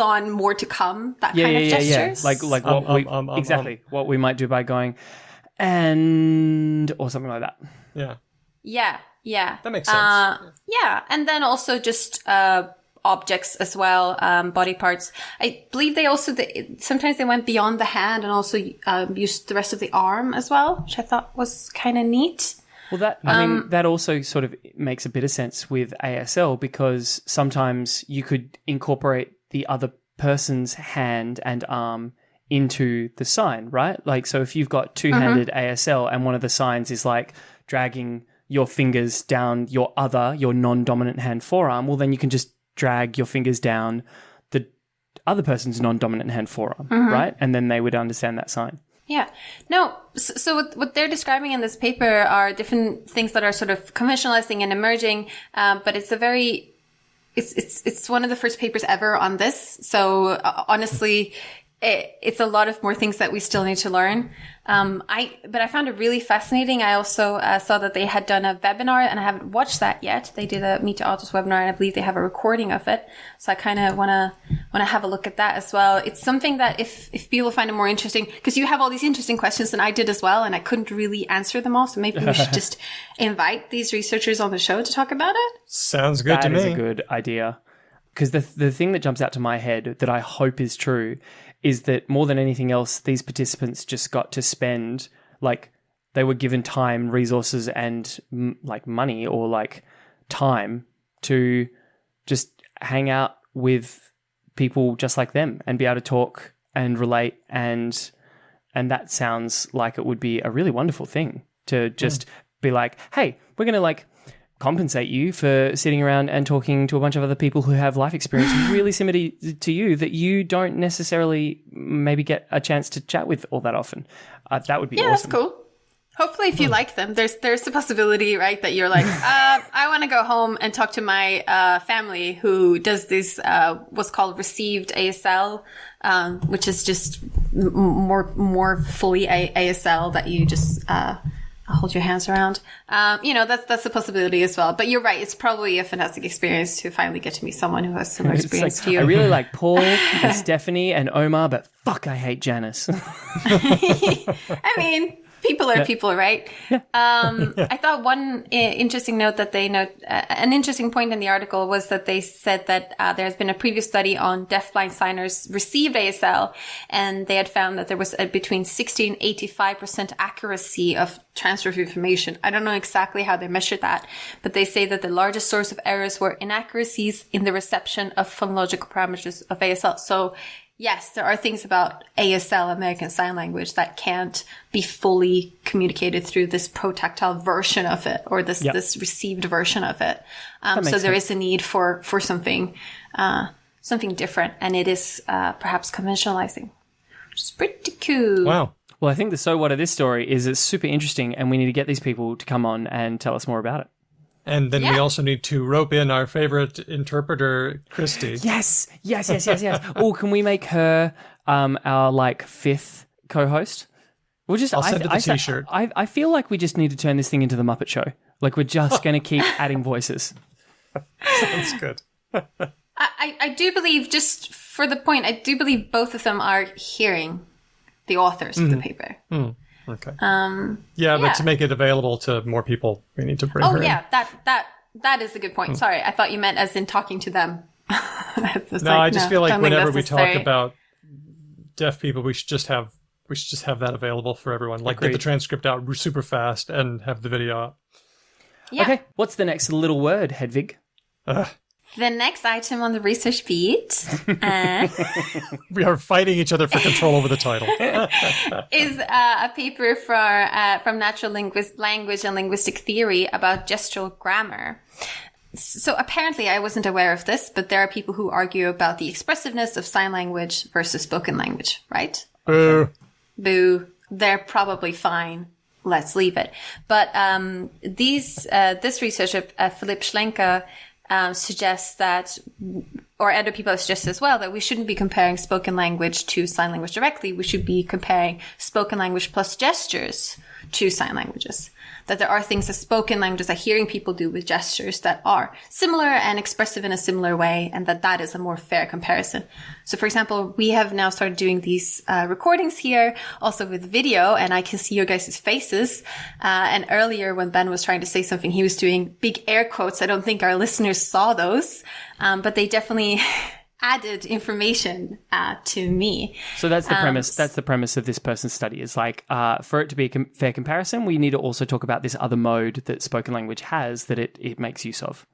on, more to come. That kind of gestures. Like what exactly what we might do by going and or something like that. Yeah. That makes sense. Yeah, and then also just objects as well, body parts. I believe they also sometimes they went beyond the hand and also used the rest of the arm as well, which I thought was kind of neat. Well, that also sort of makes a bit of sense with ASL because sometimes you could incorporate the other person's hand and arm into the sign, right? Like, so if you've got 2-handed ASL and one of the signs is like dragging your fingers down your non-dominant hand forearm, well, then you can just drag your fingers down the other person's non-dominant hand forearm, right? And then they would understand that sign. Yeah. No, so what they're describing in this paper are different things that are sort of conventionalizing and emerging, but it's it's one of the first papers ever on this. So honestly, it's a lot of more things that we still need to learn. But I found it really fascinating. I also saw that they had done a webinar, and I haven't watched that yet. They did a Meet to Autos webinar, and I believe they have a recording of it. So I kind of want want to have a look at that as well. It's something that if people find it more interesting, because you have all these interesting questions and I did as well, and I couldn't really answer them all. So maybe we should just invite these researchers on the show to talk about it. Sounds good to me. That is a good idea. Because the thing that jumps out to my head that I hope is true is that more than anything else, these participants just got to spend, like, they were given time, resources, and like money or like time to just hang out with people just like them and be able to talk and relate, and that sounds like it would be a really wonderful thing to just be like, hey, we're going to like compensate you for sitting around and talking to a bunch of other people who have life experience really similar to you that you don't necessarily maybe get a chance to chat with all that often. That would be awesome. That's cool. Hopefully, if you like them, there's the possibility, right, that you're like, I want to go home and talk to my family who does this what's called received ASL, which is just more fully ASL that you just hold your hands around. That's a possibility as well. But you're right; it's probably a fantastic experience to finally get to meet someone who has similar experience to you. I really like Paul and Stephanie and Omar, but fuck, I hate Janice. I mean. People are people, right? I thought one interesting note that an interesting point in the article was that they said that there has been a previous study on deafblind signers received ASL, and they had found that there was between 60 and 85% accuracy of transfer of information. I don't know exactly how they measured that, but they say that the largest source of errors were inaccuracies in the reception of phonological parameters of ASL. So yes, there are things about ASL, American Sign Language, that can't be fully communicated through this protactile version of it or this received version of it. So there is a need for something different, and it is perhaps conventionalizing, which is pretty cool. Wow. Well, I think the so what of this story is it's super interesting, and we need to get these people to come on and tell us more about it. And then we also need to rope in our favorite interpreter, Christy. Yes. Oh, can we make her our like fifth co-host? We'll just. I'll send her the T-shirt. I feel like we just need to turn this thing into the Muppet Show. Like we're just going to keep adding voices. Sounds good. I do believe, just for the point, I do believe both of them are hearing the authors of the paper. Okay. But to make it available to more people, we need to bring her in. That is a good point. Sorry, I thought you meant as in talking to them. I just feel like whenever we talk about deaf people, we should just have that available for everyone. Like get the transcript out super fast and have the video up. Yeah. Okay, what's the next little word, Hedvig? The next item on the research beat we are fighting each other for control over the title. is a paper from Natural Language and Linguistic Theory about gestural grammar. So apparently, I wasn't aware of this, but there are people who argue about the expressiveness of sign language versus spoken language, right? Boo. Boo. They're probably fine. Let's leave it. But this researcher, Philipp Schlenker, suggests that, or other people suggest as well, that we shouldn't be comparing spoken language to sign language directly. We should be comparing spoken language plus gestures to sign languages. That there are things that spoken languages, that hearing people do with gestures that are similar and expressive in a similar way, and that is a more fair comparison. So, for example, we have now started doing these recordings here, also with video, and I can see your guys' faces. And earlier, when Ben was trying to say something, he was doing big air quotes. I don't think our listeners saw those, but they definitely added information to me. So that's the premise. That's the premise of this person's study. Is like for it to be a fair comparison, we need to also talk about this other mode that spoken language has that it makes use of.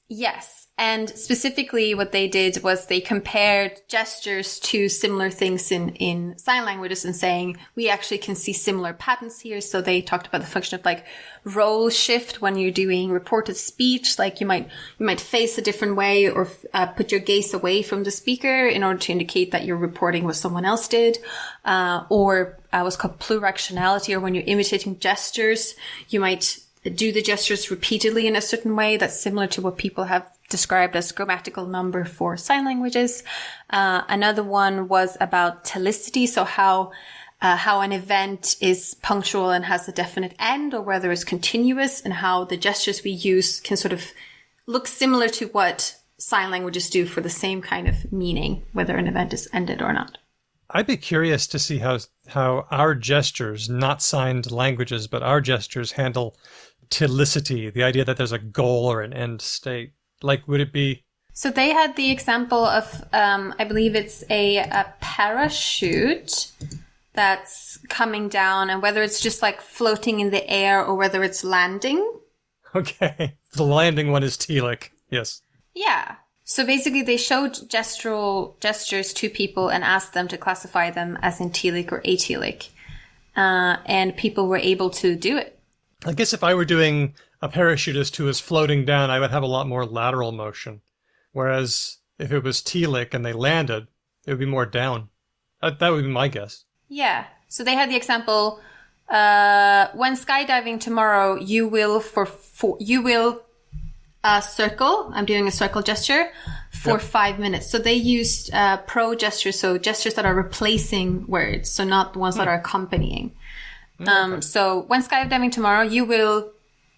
Yes. And specifically what they did was they compared gestures to similar things in sign languages and saying, we actually can see similar patterns here. So they talked about the function of like role shift when you're doing reported speech. Like you might face a different way or put your gaze away from the speaker in order to indicate that you're reporting what someone else did. Or what's called pluractionality, or when you're imitating gestures, you might do the gestures repeatedly in a certain way that's similar to what people have described as grammatical number for sign languages. Another one was about telicity, so how an event is punctual and has a definite end, or whether it's continuous, and how the gestures we use can sort of look similar to what sign languages do for the same kind of meaning, whether an event is ended or not. I'd be curious to see how our gestures, not signed languages, but our gestures handle telicity, the idea that there's a goal or an end state. Like, would it be... So they had the example of, I believe it's a parachute that's coming down, and whether it's just like floating in the air or whether it's landing. Okay. The landing one is telic. Yes. Yeah. So basically they showed gestural gestures to people and asked them to classify them as in telic or atelic. And people were able to do it. I guess if I were doing a parachutist who was floating down, I would have a lot more lateral motion. Whereas if it was telic and they landed, it would be more down. That would be my guess. Yeah. So they had the example, when skydiving tomorrow, you will circle. I'm doing a circle gesture for 5 minutes. So they used pro gestures, so gestures that are replacing words, so not the ones that are accompanying. Okay. So when skydiving tomorrow, you will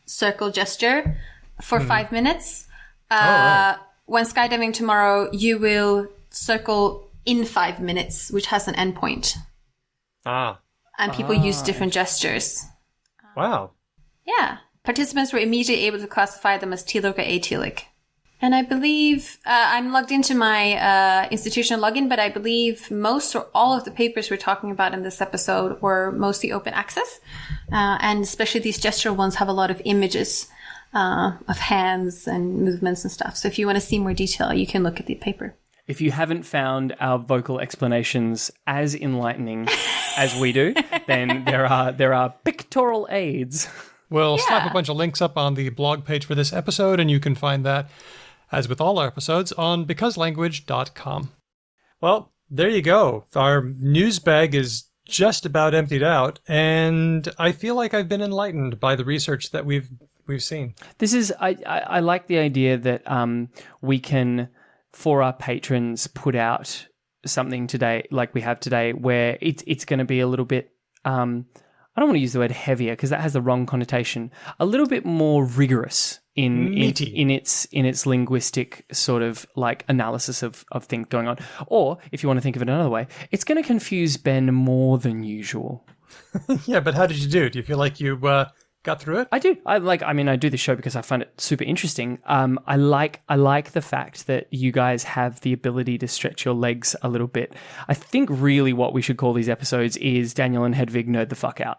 circle gesture for 5 minutes. Right. When skydiving tomorrow, you will circle in 5 minutes, which has an endpoint. And people use different gestures. Wow. Yeah. Participants were immediately able to classify them as telic or atelic. And I believe, I'm logged into my institutional login, but I believe most or all of the papers we're talking about in this episode were mostly open access. And especially these gestural ones have a lot of images of hands and movements and stuff. So if you want to see more detail, you can look at the paper. If you haven't found our vocal explanations as enlightening as we do, then there are pictorial aids. We'll slap a bunch of links up on the blog page for this episode, and you can find that, as with all our episodes, on becauselanguage.com. Well, there you go. Our news bag is just about emptied out, and I feel like I've been enlightened by the research that we've seen. This is I like the idea that we can, for our patrons, put out something today like we have today, where it's going to be a little bit. I don't want to use the word heavier because that has the wrong connotation. A little bit more rigorous in its linguistic sort of like analysis of things going on. Or if you want to think of it another way, it's going to confuse Ben more than usual. Yeah, but how did you do it? Do you feel like you got through it? I do. I do this show because I find it super interesting. I like the fact that you guys have the ability to stretch your legs a little bit. I think really what we should call these episodes is Daniel and Hedvig nerd the fuck out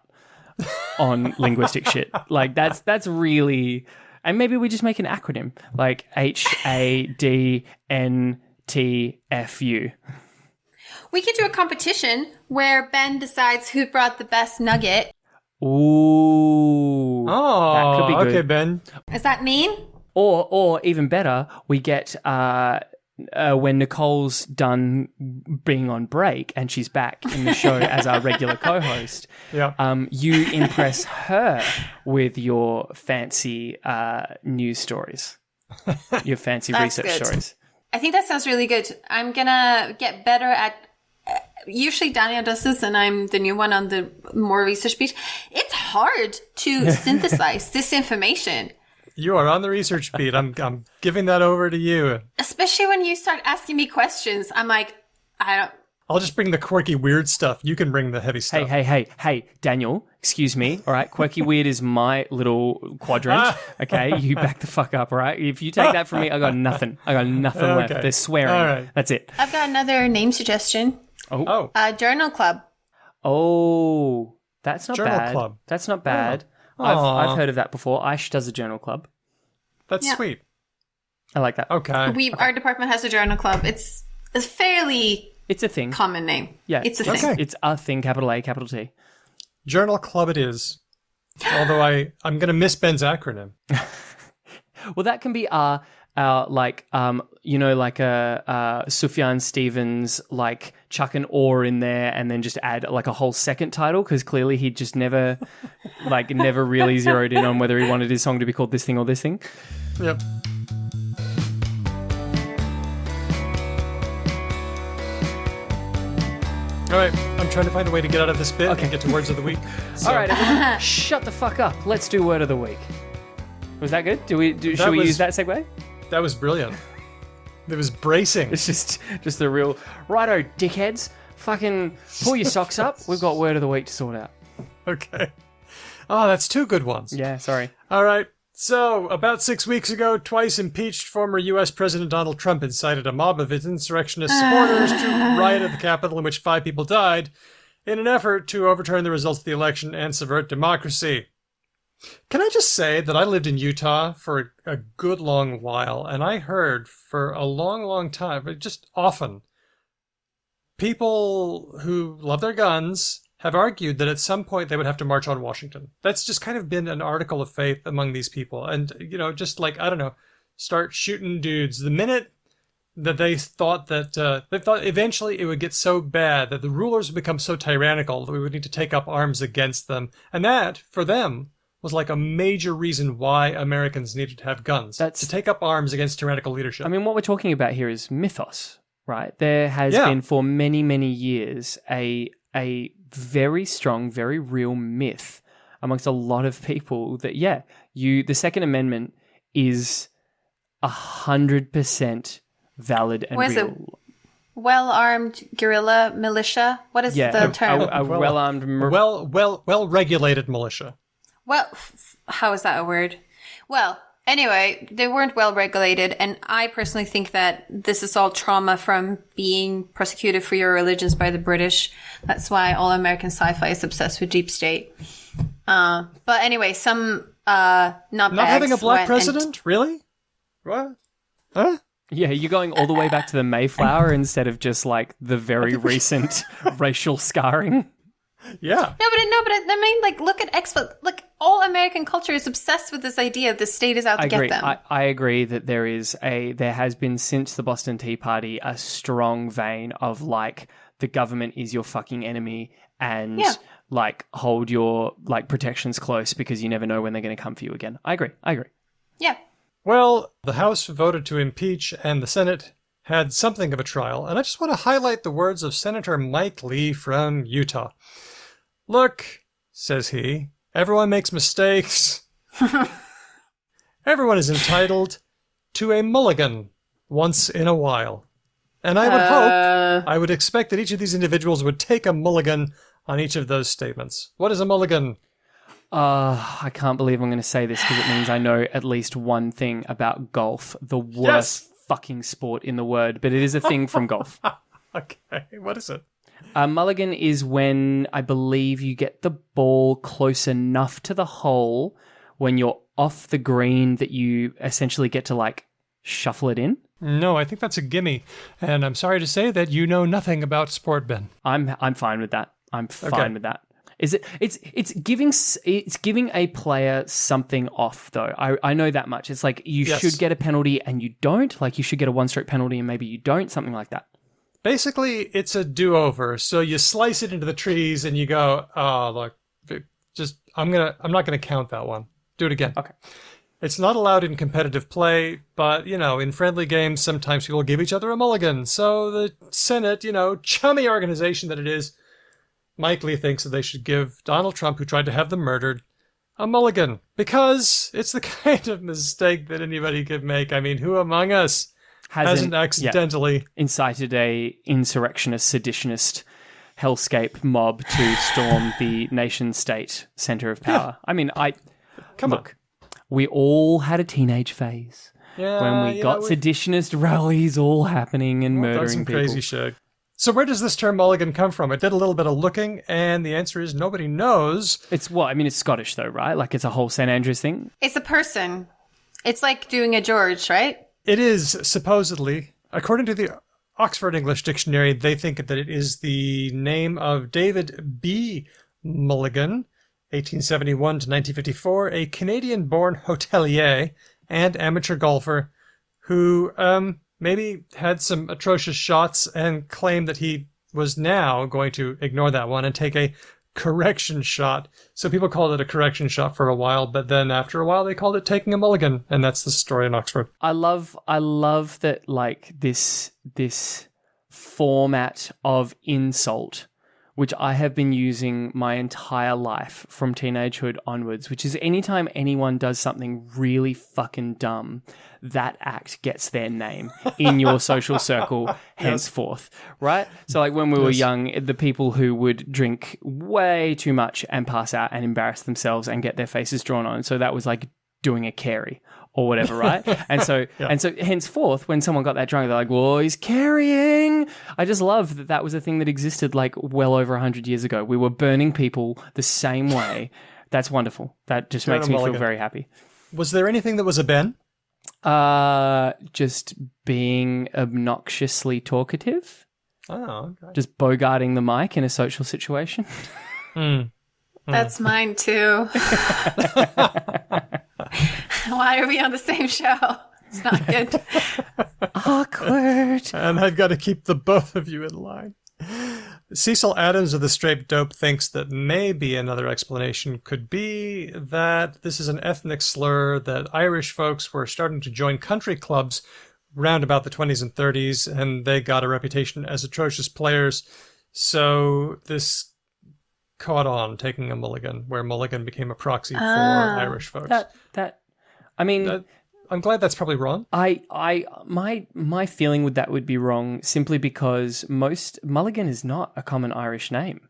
on linguistic shit. Like that's really, and maybe we just make an acronym like HADNTFU. We could do a competition where Ben decides who brought the best nugget. Ooh. Oh, that could be good. Okay, Ben. Is that mean? Or even better, we get when Nicole's done being on break and she's back in the show as our regular co-host. Yeah. You impress her with your fancy news stories, your fancy research stories. I think that sounds really good. I'm gonna get better at. Usually Daniel does this and I'm the new one on the more research beat. It's hard to synthesize this information. You are on the research beat. I'm giving that over to you. Especially when you start asking me questions. I'm like, I'll just bring the quirky weird stuff. You can bring the heavy stuff. Hey, Daniel, excuse me, all right? Quirky weird is my little quadrant, okay? You back the fuck up, all right? If you take that from me, I got nothing. Left. There's swearing. All right. That's it. I've got another name suggestion. Oh. Journal Club. Oh, that's not Journal bad. Club. That's not bad. Oh. I've heard of that before. Aish does a journal club. That's sweet. I like that. Okay. Our department has a journal club. It's a fairly... It's a thing. Common name. Yeah. It's a thing. Okay. It's a thing, capital A, capital T. Journal Club it is. Although I'm going to miss Ben's acronym. Well, that can be Sufjan Stevens, like chuck an or in there and then just add like a whole second title because clearly he just never really zeroed in on whether he wanted his song to be called this thing or this thing. Yep. All right, I'm trying to find a way to get out of this bit and get to words of the week. So. All right, everyone, shut the fuck up. Let's do word of the week. Was that good? Should we use that segue? That was brilliant. It was bracing. It's just the real, righto, dickheads. Fucking pull your socks up. We've got word of the week to sort out. Okay. Oh, that's two good ones. Yeah, sorry. All right. So, about 6 weeks ago, twice impeached former U.S. President Donald Trump incited a mob of his insurrectionist supporters to riot at the Capitol, in which 5 people died, in an effort to overturn the results of the election and subvert democracy. Can I just say that I lived in Utah for a good long while, and I heard for a long, long time, just often, people who love their guns have argued that at some point they would have to march on Washington. That's just kind of been an article of faith among these people. And, just like, I don't know, start shooting dudes. The minute that they thought eventually it would get so bad that the rulers would become so tyrannical that we would need to take up arms against them. And that, for them, was like a major reason why Americans needed to have guns. To take up arms against tyrannical leadership. I mean, what we're talking about here is mythos, right? There has been for many, many years a very strong, very real myth amongst a lot of people that, the Second Amendment is 100% valid and real. It? Well-armed guerrilla militia? What is the term? A well-armed... Well-regulated militia. Well, how is that a word? Well, anyway, they weren't well regulated, and I personally think that this is all trauma from being persecuted for your religions by the British. That's why all American sci-fi is obsessed with deep state. But anyway, some not having a black president, really? What? Huh? Yeah, you're going all the way back to the Mayflower instead of just like the very recent racial scarring. Yeah. No, but I mean, like, look at look, all American culture is obsessed with this idea the state is out to get them. I agree that there has been since the Boston Tea Party a strong vein of like the government is your fucking enemy and like hold your like protections close because you never know when they're going to come for you again. I agree. Yeah. Well, the House voted to impeach and the Senate had something of a trial, and I just want to highlight the words of Senator Mike Lee from Utah. Look, says he, everyone makes mistakes. Everyone is entitled to a mulligan once in a while. And I would expect that each of these individuals would take a mulligan on each of those statements. What is a mulligan? I can't believe I'm going to say this because it means I know at least one thing about golf, the worst fucking sport in the world, but it is a thing from golf. Okay, what is it? Mulligan is when I believe you get the ball close enough to the hole when you're off the green that you essentially get to like shuffle it in. No, I think that's a gimme. And I'm sorry to say that you know nothing about sport, Ben. I'm fine with that. I'm fine with that. It's giving a player something off though. I know that much. It's like you should get a penalty and you don't. Like you should get a 1-stroke penalty and maybe you don't. Something like that. Basically, it's a do-over. So you slice it into the trees and you go, oh, look, I'm not gonna count that one. Do it again. Okay. It's not allowed in competitive play, but, in friendly games, sometimes people give each other a mulligan. So the Senate, chummy organization that it is, Mike Lee thinks that they should give Donald Trump, who tried to have them murdered, a mulligan. Because it's the kind of mistake that anybody could make. I mean, who among us hasn't accidentally incited a insurrectionist, seditionist hellscape mob to storm the nation-state center of power? Yeah. I mean, look, we all had a teenage phase when we got seditionist rallies all happening and murdering some people. Crazy shit. So where does this term mulligan come from? I did a little bit of looking, and the answer is nobody knows. It's Scottish though, right? Like it's a whole St. Andrews thing. It's a person. It's like doing a George, right? It is supposedly, according to the Oxford English Dictionary, they think that it is the name of David B. Mulligan, 1871 to 1954, a Canadian-born hotelier and amateur golfer who maybe had some atrocious shots and claimed that he was now going to ignore that one and take a correction shot. So people called it a correction shot for a while, but then after a while they called it taking a mulligan, and that's the story in Oxford. I love that like this format of insult which I have been using my entire life from teenagehood onwards, which is anytime anyone does something really fucking dumb, that act gets their name in your social circle henceforth, right? So like when we were young, the people who would drink way too much and pass out and embarrass themselves and get their faces drawn on. So that was like doing a carry or whatever, right? And so henceforth, when someone got that drunk, they're like, whoa, he's carrying. I just love that that was a thing that existed like well over 100 years ago. We were burning people the same way. That's wonderful. That just makes me feel very happy. Was there anything that was a Ben? Just being obnoxiously talkative. Oh, okay. Just bogarting the mic in a social situation. That's mine too. Why are we on the same show? It's not good. Awkward. And I've got to keep the both of you in line. Cecil Adams of the Straight Dope thinks that maybe another explanation could be that this is an ethnic slur, that Irish folks were starting to join country clubs round about the 20s and 30s, and they got a reputation as atrocious players. So this caught on, taking a mulligan, where mulligan became a proxy for Irish folks. I'm glad that's probably wrong. My feeling with that would be wrong simply because mulligan is not a common Irish name.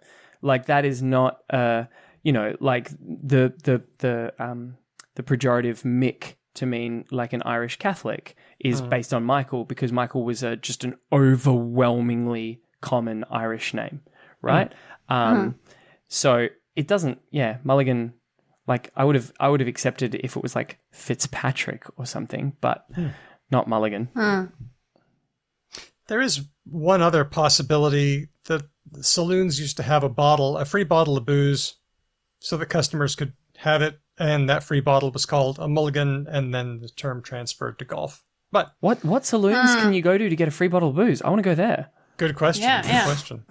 Like that is not like the pejorative Mick to mean like an Irish Catholic is based on Michael, because Michael was just an overwhelmingly common Irish name, right? So it doesn't, mulligan. Like I would have accepted if it was like Fitzpatrick or something, but not mulligan. There is one other possibility that saloons used to have a free bottle of booze, so that customers could have it, and that free bottle was called a mulligan, and then the term transferred to golf. But what saloons can you go to get a free bottle of booze? I want to go there. Good question. Good question.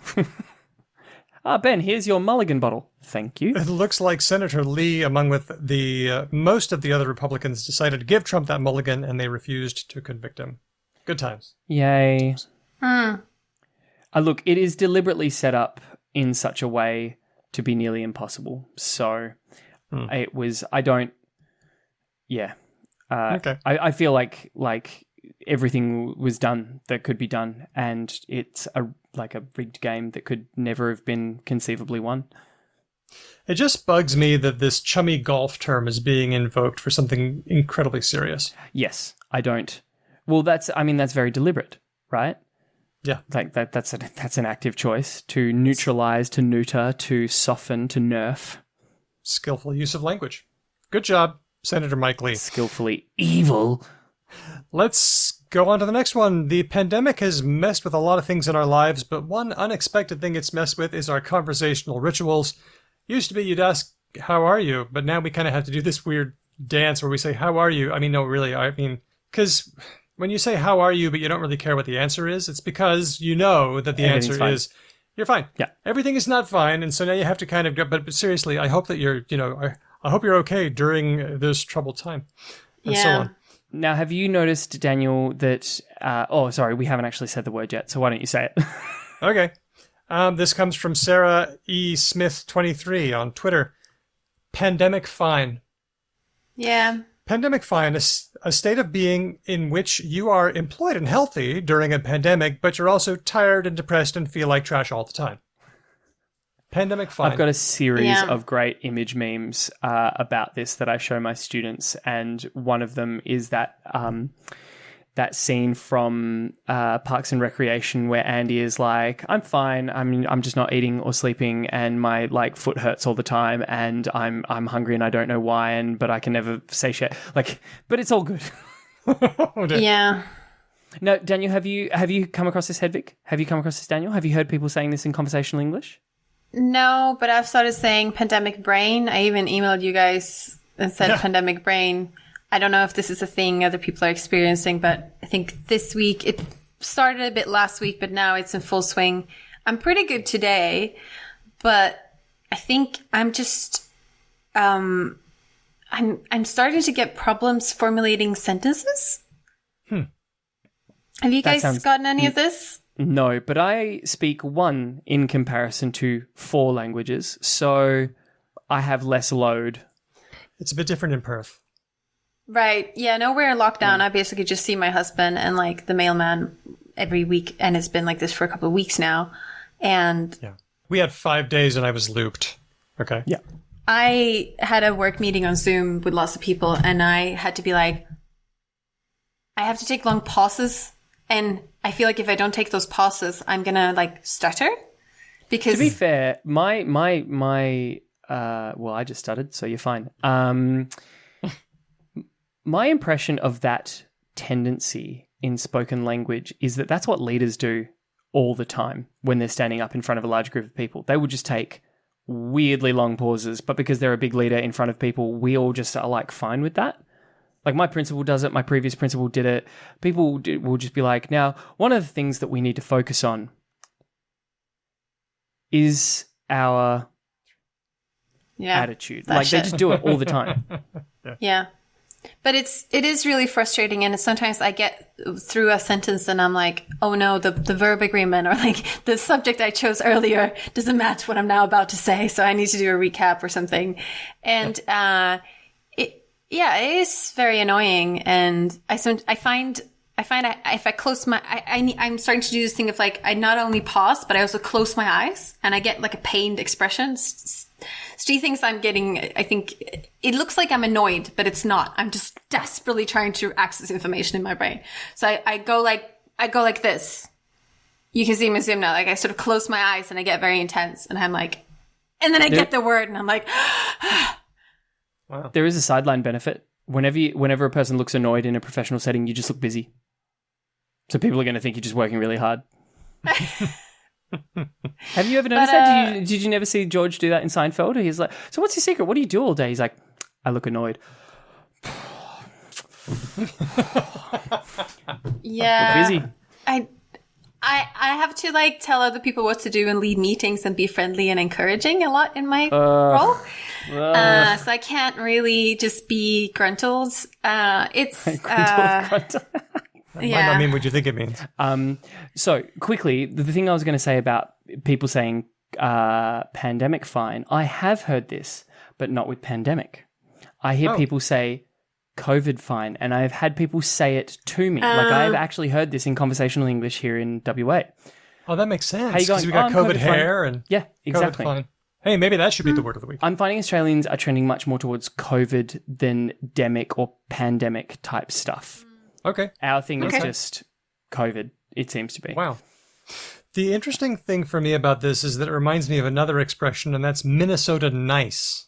Ben, here's your mulligan bottle. Thank you. It looks like Senator Lee, among with the most of the other Republicans, decided to give Trump that mulligan, and they refused to convict him. Good times. Yay. Look, it is deliberately set up in such a way to be nearly impossible. So it was, okay. I feel like everything was done that could be done, and it's a rigged game that could never have been conceivably won. It just bugs me that this chummy golf term is being invoked for something incredibly serious. Yes, I don't. Well, that's very deliberate, right? Yeah. Like that's an active choice to neutralize, to neuter, to soften, to nerf. Skillful use of language. Good job, Senator Mike Lee. Skillfully evil. Let's go on to the next one. The pandemic has messed with a lot of things in our lives, but one unexpected thing it's messed with is our conversational rituals. Used to be you'd ask, how are you? But now we kind of have to do this weird dance where we say, how are you? I mean, no, really. I mean, because when you say, how are you, but you don't really care what the answer is, it's because you know that the answer is, you're fine. Yeah. Everything is not fine. And so now you have to kind of go, but seriously, I hope that you're, I hope you're okay during this troubled time. And so on. Now, have you noticed, Daniel, that... we haven't actually said the word yet, so why don't you say it? Okay. This comes from Sarah E. Smith 23 on Twitter. Pandemic fine. Yeah. Pandemic fine, a state of being in which you are employed and healthy during a pandemic, but you're also tired and depressed and feel like trash all the time. Pandemic fine. I've got a series of great image memes about this that I show my students, and one of them is that that scene from Parks and Recreation where Andy is like, "I'm fine. I'm just not eating or sleeping, and my foot hurts all the time, and I'm hungry and I don't know why, but I can never satiate. But it's all good." Yeah. No, Daniel, have you come across this, Hedvig? Have you come across this, Daniel? Have you heard people saying this in conversational English? No, but I've started saying pandemic brain. I even emailed you guys and said pandemic brain. I don't know if this is a thing other people are experiencing, but I think this week, it started a bit last week, but now it's in full swing. I'm pretty good today, but I think I'm just, I'm starting to get problems formulating sentences. Have you guys gotten any of this? No, but I speak 1 in comparison to 4 languages, so I have less load. It's a bit different in Perth. Right. Yeah, no, we're in lockdown. I basically just see my husband and like the mailman every week, and it's been like this for a couple of weeks now. And Yeah. We had 5 days and I was looped. Okay. Yeah. I had a work meeting on Zoom with lots of people, and I had to be like, I have to take long pauses, and I feel like if I don't take those pauses, I'm gonna like stutter. Because To be fair, my well, I just stuttered, so you're fine. My impression of that tendency in spoken language is that that's what leaders do all the time when they're standing up in front of a large group of people. They will just take weirdly long pauses, but because they're a big leader in front of people, we all just are like fine with that. Like my principal does it, my previous principal did it. People will just be like, now, one of the things that we need to focus on is our attitude. Like they just do it all the time. Yeah. But it is really frustrating, and sometimes I get through a sentence and I'm like, oh no, the verb agreement or like the subject I chose earlier doesn't match what I'm now about to say, so I need to do a recap or something. And it is very annoying, and I find if I close my I'm starting to do this thing of like I not only pause but I also close my eyes, and I get like a pained expression. Steve thinks I'm getting, I think it looks like I'm annoyed, but it's not. I'm just desperately trying to access information in my brain. So I go like this. You can see my Zoom now. Like I sort of close my eyes and I get very intense, and I'm like, and then I get the word and I'm like, Wow. There is a sideline benefit. Whenever a person looks annoyed in a professional setting, you just look busy. So people are going to think you're just working really hard. Have you ever noticed that? Did you never see George do that in Seinfeld? He's like, so what's your secret? What do you do all day? He's like, I look annoyed. yeah, Busy. I have to like tell other people what to do and lead meetings and be friendly and encouraging a lot in my role. So I can't really just be gruntled. Gruntled. That might not mean what you think it means. So quickly, the thing I was going to say about people saying pandemic fine, I have heard this, but not with pandemic. I hear people say COVID fine, and I've had people say it to me. Like I've actually heard this in conversational English here in WA. Oh, that makes sense. How you going? We got COVID hair fine. and yeah, exactly. COVID fine. Hey, maybe that should be the word of the week. I'm finding Australians are trending much more towards COVID than demic or pandemic type stuff. Okay. Our thing is just COVID, it seems to be. Wow. The interesting thing for me about this is that it reminds me of another expression, and that's Minnesota nice.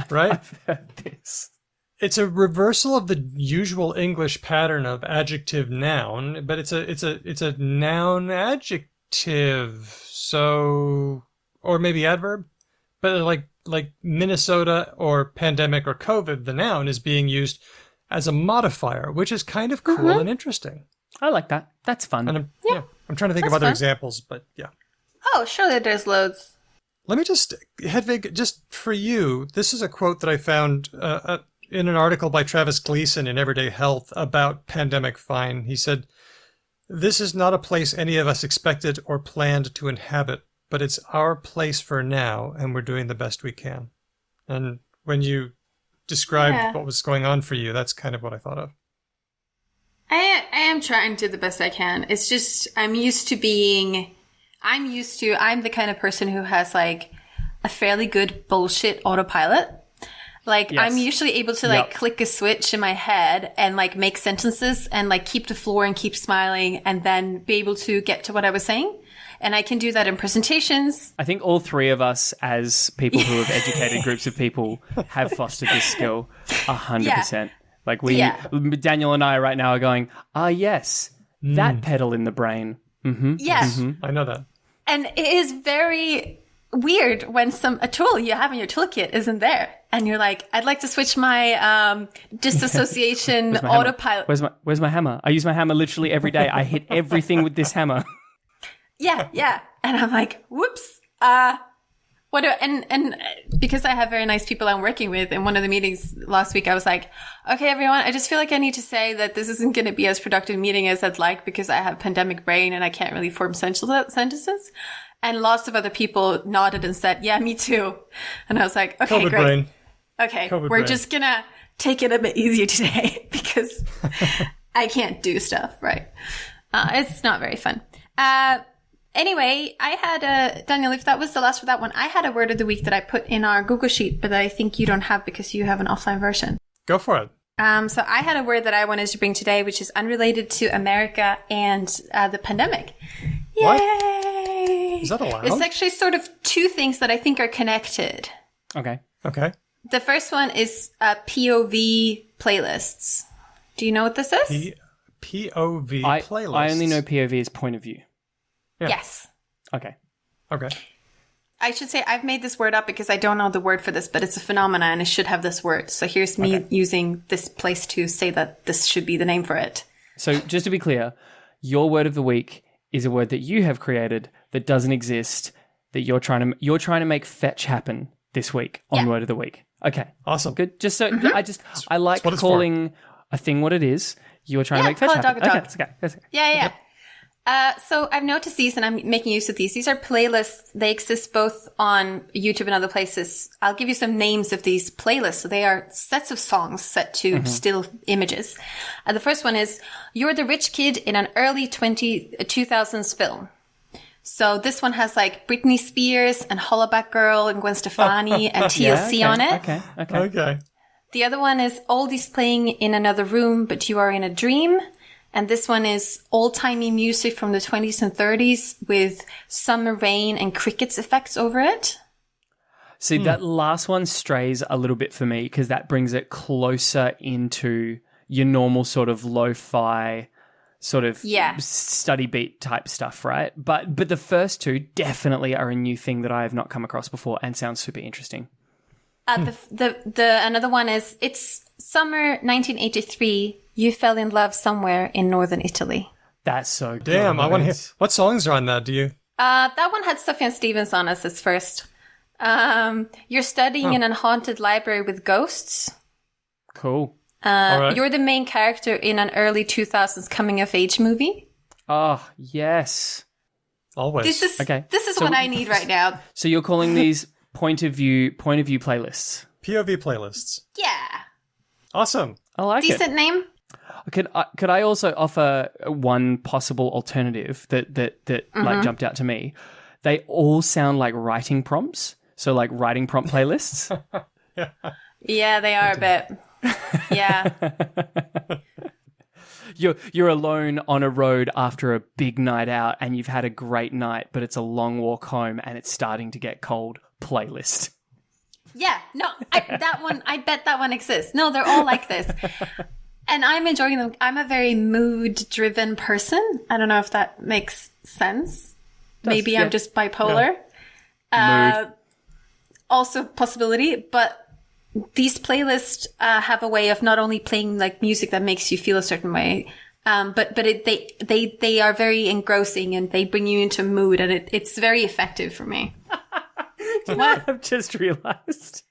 Right? I've heard this. It's a reversal of the usual English pattern of adjective noun, but it's a noun adjective. So, or maybe adverb, but like Minnesota or pandemic or COVID, the noun is being used as a modifier, which is kind of cool and interesting. I like that. That's fun. And I'm trying to think of other examples, but yeah. Oh, surely there's loads. Let me just, Hedvig, just for you, this is a quote that I found in an article by Travis Gleason in Everyday Health about pandemic fine. He said, "This is not a place any of us expected or planned to inhabit, but it's our place for now, and we're doing the best we can." And when you described what was going on for you, that's kind of what I thought of. I am trying to do the best I can. It's just, I'm the kind of person who has like a fairly good bullshit autopilot. Like I'm usually able to like click a switch in my head and like make sentences and like keep the floor and keep smiling and then be able to get to what I was saying. And I can do that in presentations. I think all three of us, as people who have educated groups of people, have fostered this skill 100%. Like Daniel and I right now are going, yes, that pedal in the brain. Mm-hmm. Yes. Mm-hmm. I know that. And it is very weird when a tool you have in your toolkit isn't there. And you're like, I'd like to switch my disassociation autopilot. Where's my hammer? I use my hammer literally every day. I hit everything with this hammer. Yeah. And I'm like, whoops. And because I have very nice people I'm working with, in one of the meetings last week, I was like, okay, everyone, I just feel like I need to say that this isn't going to be as productive a meeting as I'd like because I have pandemic brain and I can't really form sentences. And lots of other people nodded and said, yeah, me too. And I was like, okay, COVID great. brain. Okay, COVID we're brain. just going to take it a bit easier today because I can't do stuff, right? It's not very fun. Anyway, I had Daniel, if that was the last for that one, I had a word of the week that I put in our Google Sheet, but I think you don't have because you have an offline version. Go for it. So I had a word that I wanted to bring today, which is unrelated to America and the pandemic. Yay! What? Is that allowed? It's actually sort of two things that I think are connected. Okay. Okay. The first one is POV playlists. Do you know what this is? POV playlists. I only know POV as point of view. Yeah. Yes. Okay. Okay. I should say I've made this word up because I don't know the word for this, but it's a phenomenon and it should have this word. So here's me using this place to say that this should be the name for it. So just to be clear, your word of the week is a word that you have created that doesn't exist, that you're trying to make fetch happen this week on Word of the Week. Okay. Awesome. Good. Just so I like what it's calling a thing what it is. You're trying to make fetch call a happen. dog a Okay, dog. that's okay. That's okay. Yeah. Yep. So I've noticed these and I'm making use of these. These are playlists. They exist both on YouTube and other places. I'll give you some names of these playlists. So they are sets of songs set to still images. The first one is You're the Rich Kid in an early 2000s film. So this one has like Britney Spears and Hollaback Girl and Gwen Stefani and TLC on it. Okay. The other one is Oldies playing in another room, but you are in a dream. And this one is old-timey music from the 20s and 30s with summer rain and crickets effects over it. See, that last one strays a little bit for me because that brings it closer into your normal sort of lo-fi sort of study beat type stuff, right? But the first two definitely are a new thing that I have not come across before and sounds super interesting. The another one is it's summer 1983. You fell in love somewhere in northern Italy. That's so good. Damn, I want to hear. What songs are on that? Do you? That one had Sufjan Stevens on as its first. You're studying in a haunted library with ghosts. Cool. Right. You're the main character in an early 2000s coming of age movie. Oh, yes. Always. This is So what I need right now. So you're calling these point of view playlists. POV playlists. Yeah. Awesome. I like it. Decent name. Could I also offer one possible alternative that like jumped out to me? They all sound like writing prompts. So like writing prompt playlists. Yeah, they are a bit. Yeah. You're alone on a road after a big night out and you've had a great night, but it's a long walk home and it's starting to get cold. Playlist. Yeah, no, I bet that one exists. No, they're all like this. And I'm enjoying them. I'm a very mood-driven person. I don't know if that makes sense. Maybe I'm just bipolar. Mood. Also possibility, but these playlists have a way of not only playing like music that makes you feel a certain way, but they are very engrossing and they bring you into mood, and it's very effective for me. Do you know what I've just realised?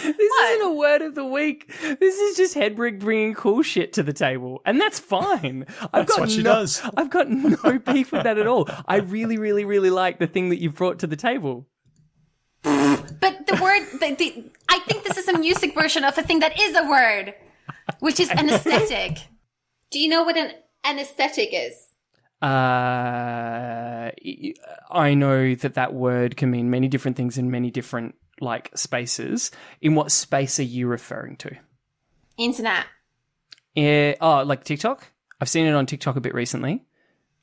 This isn't a word of the week. This is just Hedwig bringing cool shit to the table, and that's fine. That's what she does. I've got no beef with that at all. I really, really, really like the thing that you've brought to the table. But the word, I think this is a music version of a thing that is a word, which is anesthetic. Do you know what an anesthetic is? I know that word can mean many different things in many different like spaces. In what space are you referring to? Internet. Like TikTok? I've seen it on TikTok a bit recently.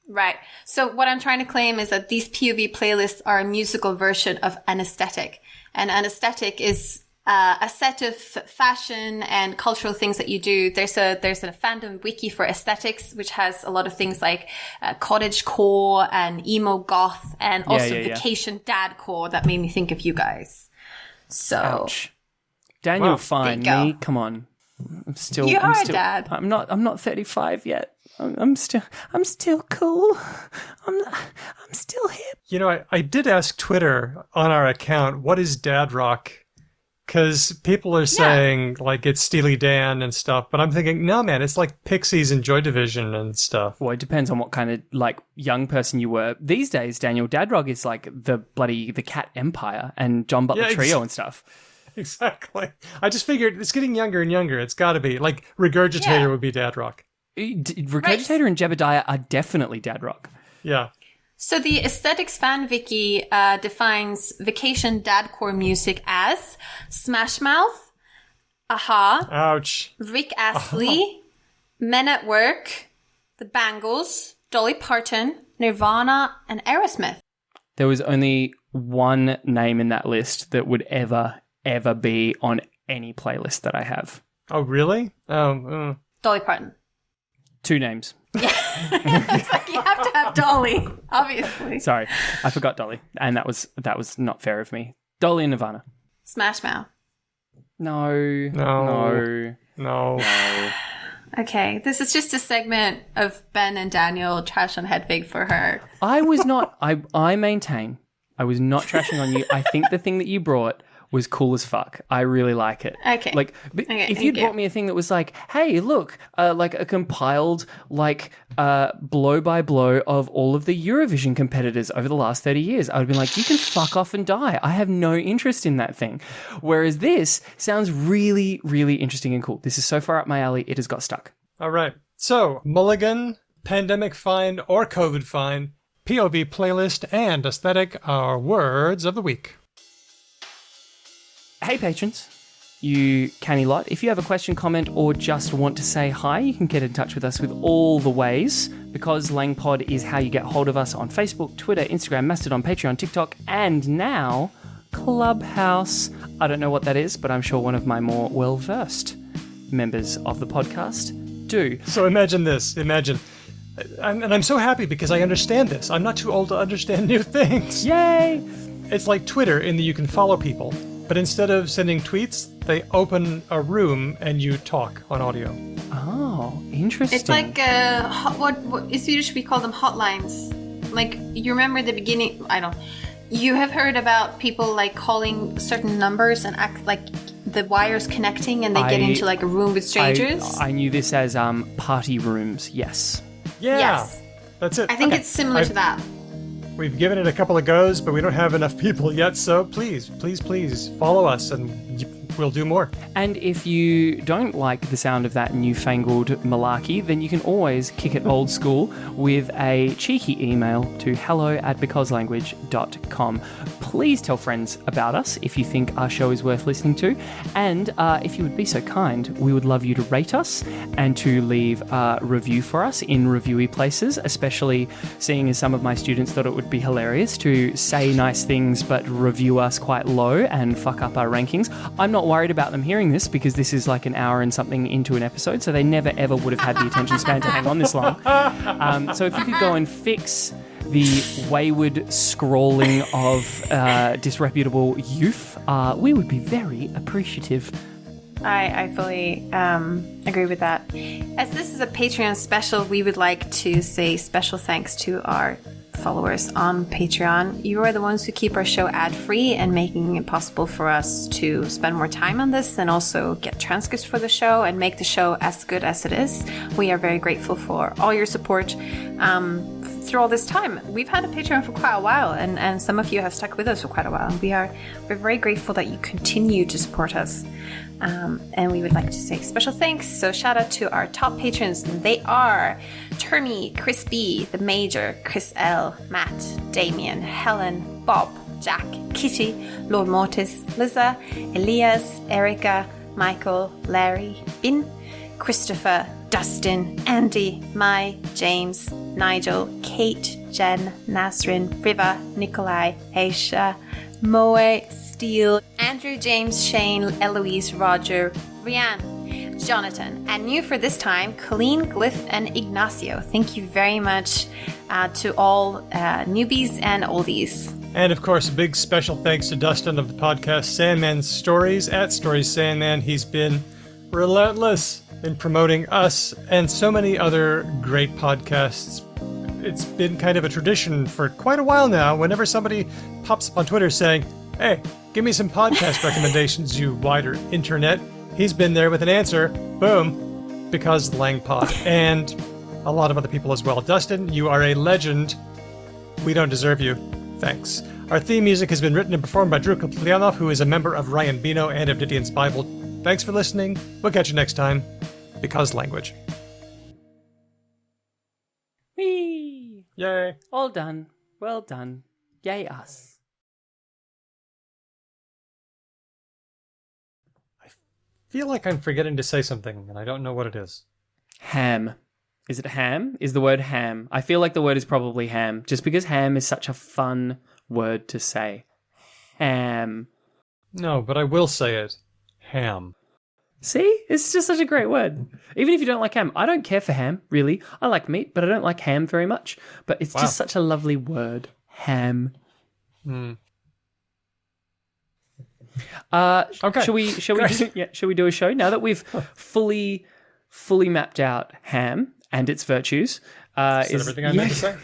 Right. So what I'm trying to claim is that these POV playlists are a musical version of anesthetic. And anesthetic is a set of fashion and cultural things that you do. There's a fandom wiki for aesthetics, which has a lot of things like cottagecore and emo goth and also vacation dadcore that made me think of you guys. So, ouch. Daniel, fine. there you Me, go. come on. I'm still. You I'm are still, a dad. I'm not 35 yet. I'm still cool. I'm still hip. You know, I did ask Twitter on our account, what is dad rock? Because people are saying, like, it's Steely Dan and stuff. But I'm thinking, no, man, it's like Pixies and Joy Division and stuff. Well, it depends on what kind of, like, young person you were. These days, Daniel, dad rock is like the Cat Empire and John Butler Trio and stuff. Exactly. I just figured it's getting younger and younger. It's got to be. Like, Regurgitator would be dad rock. Regurgitator and Jebediah are definitely dad rock. Yeah. So the Aesthetics Fan Wiki defines vacation dadcore music as Smash Mouth, Aha, Ouch. Rick Astley, Men at Work, The Bangles, Dolly Parton, Nirvana, and Aerosmith. There was only one name in that list that would ever be on any playlist that I have. Oh, really? Oh, Dolly Parton. 2 names. It's like you have to have Dolly, obviously. Sorry, I forgot Dolly, and that was not fair of me. Dolly and Nirvana. Smash Mouth. No. Okay, this is just a segment of Ben and Daniel trash on Hedvig for her. I was not. I maintain I was not trashing on you. I think the thing that you brought was cool as fuck. I really like it. Okay. Like, if you'd brought me a thing that was like, hey, look, like a compiled, like, blow by blow of all of the Eurovision competitors over the last 30 years, I would have been like, you can fuck off and die. I have no interest in that thing. Whereas this sounds really, really interesting and cool. This is so far up my alley, it has got stuck. All right. So, Mulligan, Pandemic Fine, or COVID Fine, POV playlist, and aesthetic are words of the week. Hey patrons, you canny lot. If you have a question, comment, or just want to say hi, you can get in touch with us with all the ways. Because LangPod is how you get hold of us on Facebook, Twitter, Instagram, Mastodon, Patreon, TikTok, and now Clubhouse. I don't know what that is, but I'm sure one of my more well-versed members of the podcast do. So imagine this. And I'm so happy because I understand this. I'm not too old to understand new things. Yay! It's like Twitter in that you can follow people. But instead of sending tweets, they open a room and you talk on audio. Oh, interesting. It's like what in Swedish we call them hotlines. Like, you remember the beginning? You have heard about people like calling certain numbers and act like the wires connecting, and they get into like a room with strangers. I knew this as party rooms. Yes. Yeah. Yes. That's it. I think it's similar to that. We've given it a couple of goes, but we don't have enough people yet, so please follow us and we'll do more. And if you don't like the sound of that newfangled malarkey, then you can always kick it old school with a cheeky email to hello@becauselanguage.com. Please tell friends about us if you think our show is worth listening to. And if you would be so kind, we would love you to rate us and to leave a review for us in reviewy places, especially seeing as some of my students thought it would be hilarious to say nice things but review us quite low and fuck up our rankings. I'm not worried about them hearing this because this is like an hour and something into an episode, so they never ever would have had the attention span to hang on this long. So if you could go and fix the wayward scrawling of disreputable youth, we would be very appreciative. I fully agree with that. As this is a Patreon special, we would like to say special thanks to our followers on Patreon. You are the ones who keep our show ad-free and making it possible for us to spend more time on this and also get transcripts for the show and make the show as good as it is. We are very grateful for all your support through all this time. We've had a Patreon for quite a while, and some of you have stuck with us for quite a while. We're very grateful that you continue to support us. And we would like to say special thanks. So shout out to our top patrons. They are Termy, Chris B, The Major, Chris L, Matt, Damien, Helen, Bob, Jack, Kitty, Lord Mortis, Liza, Elias, Erica, Michael, Larry, Bin, Christopher, Dustin, Andy, Mai, James, Nigel, Kate, Jen, Nasrin, Riva, Nikolai, Aisha, Moe, Steele, Andrew, James, Shane, Eloise, Roger, Rianne, Jonathan, and new for this time, Colleen, Glyph, and Ignacio. Thank you very much to all newbies and oldies. And of course, a big special thanks to Dustin of the podcast Sandman Stories at Stories Sandman. He's been relentless in promoting us and so many other great podcasts. It's been kind of a tradition for quite a while now. Whenever somebody pops up on Twitter saying, "Hey, give me some podcast recommendations, you wider internet," he's been there with an answer. Boom. Because Langpod. And a lot of other people as well. Dustin, you are a legend. We don't deserve you. Thanks. Our theme music has been written and performed by Drew Kaplyanov, who is a member of Ryan Bino and of Didion's Bible. Thanks for listening. We'll catch you next time. Because language. Whee! Yay. All done. Well done. Yay us. I feel like I'm forgetting to say something, and I don't know what it is. Ham. Is it ham? Is the word ham? I feel like the word is probably ham, just because ham is such a fun word to say. Ham. No, but I will say it. Ham. See? It's just such a great word. Even if you don't like ham. I don't care for ham, really. I like meat, but I don't like ham very much. But it's just such a lovely word. Ham. Okay. Shall we do a show now that we've fully mapped out ham and its virtues? Is that everything I meant to say?